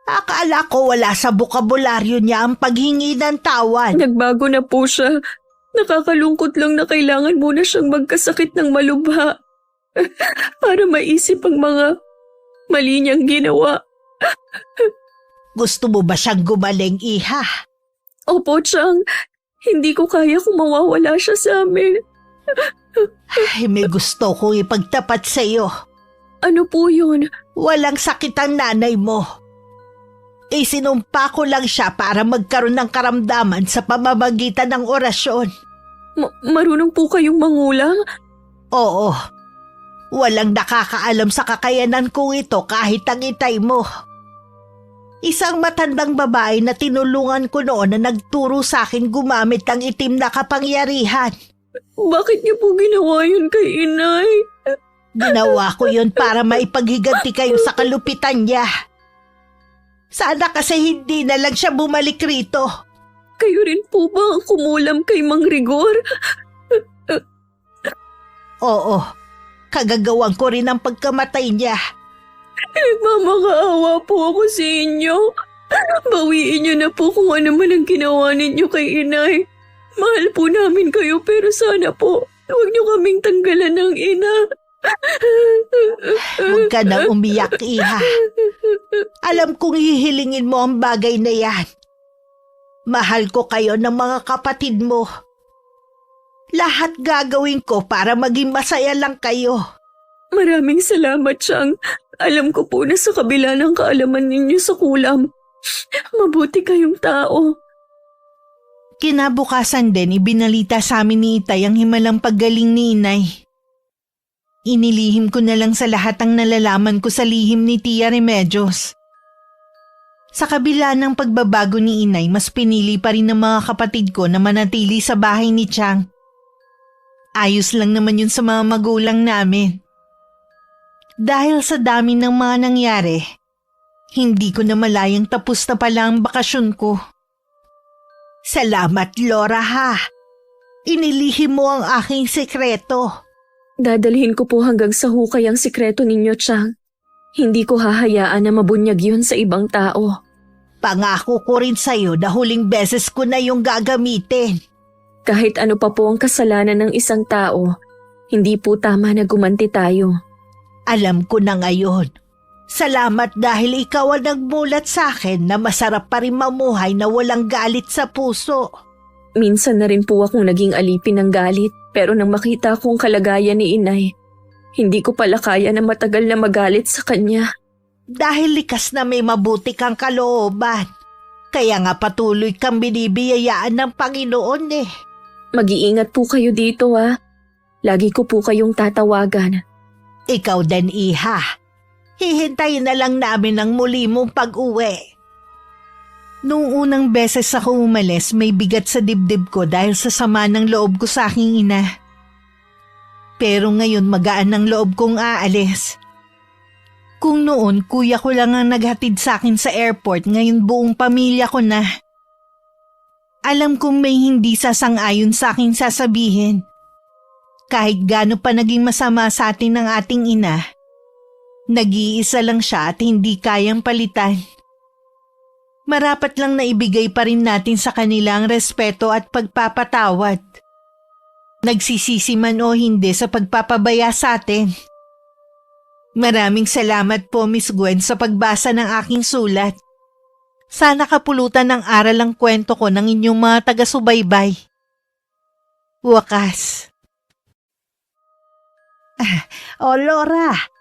Akala ko wala sa bukabularyo niya ang paghingi ng tawad. Nagbago na po siya. Nakakalungkot lang na kailangan muna siyang magkasakit ng malubha para maisip ang mga mali niyang ginawa. Gusto mo ba siyang gumaling, iha? Opo, Chang. Hindi ko kaya kung mawawala siya sa amin. Ay, may gusto kong ipagtapat sa iyo. Ano po yun? Walang sakit ang nanay mo. Isinumpa ko lang siya para magkaroon ng karamdaman sa pamamagitan ng orasyon. Marunong po kayong mangulang? Oo. Walang nakakaalam sa kakayanan kong ito kahit ang itay mo. Isang matandang babae na tinulungan ko noon na nagturo sa akin gumamit ng itim na kapangyarihan. Bakit niyo po ginawa yun kay inay? Ginawa ko yun para maipaghiganti kayo sa kalupitan niya. Sana kasi hindi na lang siya bumalik rito. Kayo rin po ba ang kumulam kay Mang Rigor? Oo, kagagawan ko rin ang pagkamatay niya. Nagmamakaawa po ako sa inyo. Bawiin niyo na po kung ano man ang ginawa ninyo kay inay. Mahal po namin kayo pero sana po huwag niyo kaming tanggalan ng ina. Huwag ka na umiyak, iha. Alam kong hihilingin mo ang bagay na yan. Mahal ko kayo ng mga kapatid mo. Lahat gagawin ko para maging masaya lang kayo. Maraming salamat, Chang. Alam ko po na sa kabila ng kaalaman ninyo sa kulam, mabuti kayong tao. Kinabukasan din, ibinalita sa amin ni Itay ang himalang paggaling ni inay. Inilihim ko na lang sa lahat ang nalalaman ko sa lihim ni Tia Remedios. Sa kabila ng pagbabago ni inay, mas pinili pa rin ng mga kapatid ko na manatili sa bahay ni Chang. Ayos lang naman yun sa mga magulang namin. Dahil sa dami ng mga nangyari, hindi ko na malayang tapos na pala ang bakasyon ko. Salamat, Laura, ha. Inilihim mo ang aking sekreto. Dadalhin ko po hanggang sa hukay ang sikreto ninyo, Chang. Hindi ko hahayaan na mabunyag yun sa ibang tao. Pangako ko rin sa'yo na huling beses ko na yung gagamitin. Kahit ano pa po ang kasalanan ng isang tao, hindi po tama na gumanti tayo. Alam ko na ngayon. Salamat dahil ikaw ang nagmulat sa akin na masarap pa rin mamuhay na walang galit sa puso. Minsan na rin po akong naging alipin ng galit, pero nang makita kong kalagayan ni inay, hindi ko pala kaya na matagal na magalit sa kanya. Dahil likas na may mabuti kang kalooban. Kaya nga patuloy kang binibiyayaan ng Panginoon eh. Mag-iingat po kayo dito ha. Lagi ko po kayong tatawagan. Ikaw din, iha. Hihintayin na lang namin ang muli mong pag-uwi. Noong unang beses ako umalis, may bigat sa dibdib ko dahil sa sama ng loob ko sa aking ina. Pero ngayon magaan ng loob kong aalis. Kung noon kuya ko lang ang naghatid sa akin sa airport, ngayon buong pamilya ko na. Alam kong may hindi sasang-ayon sa aking sasabihin. Kahit gaano pa naging masama sa atin ng ating ina, nag-iisa lang siya at hindi kayang palitan. Marapat lang na ibigay pa rin natin sa kanila ang respeto at pagpapatawad. Nagsisisi man o hindi sa pagpapabaya sa atin. Maraming salamat po Miss Gwen sa pagbasa ng aking sulat. Sana kapulutan ng aral ang kwento ko ng inyong mga taga-subaybay. Wakas. O Laura,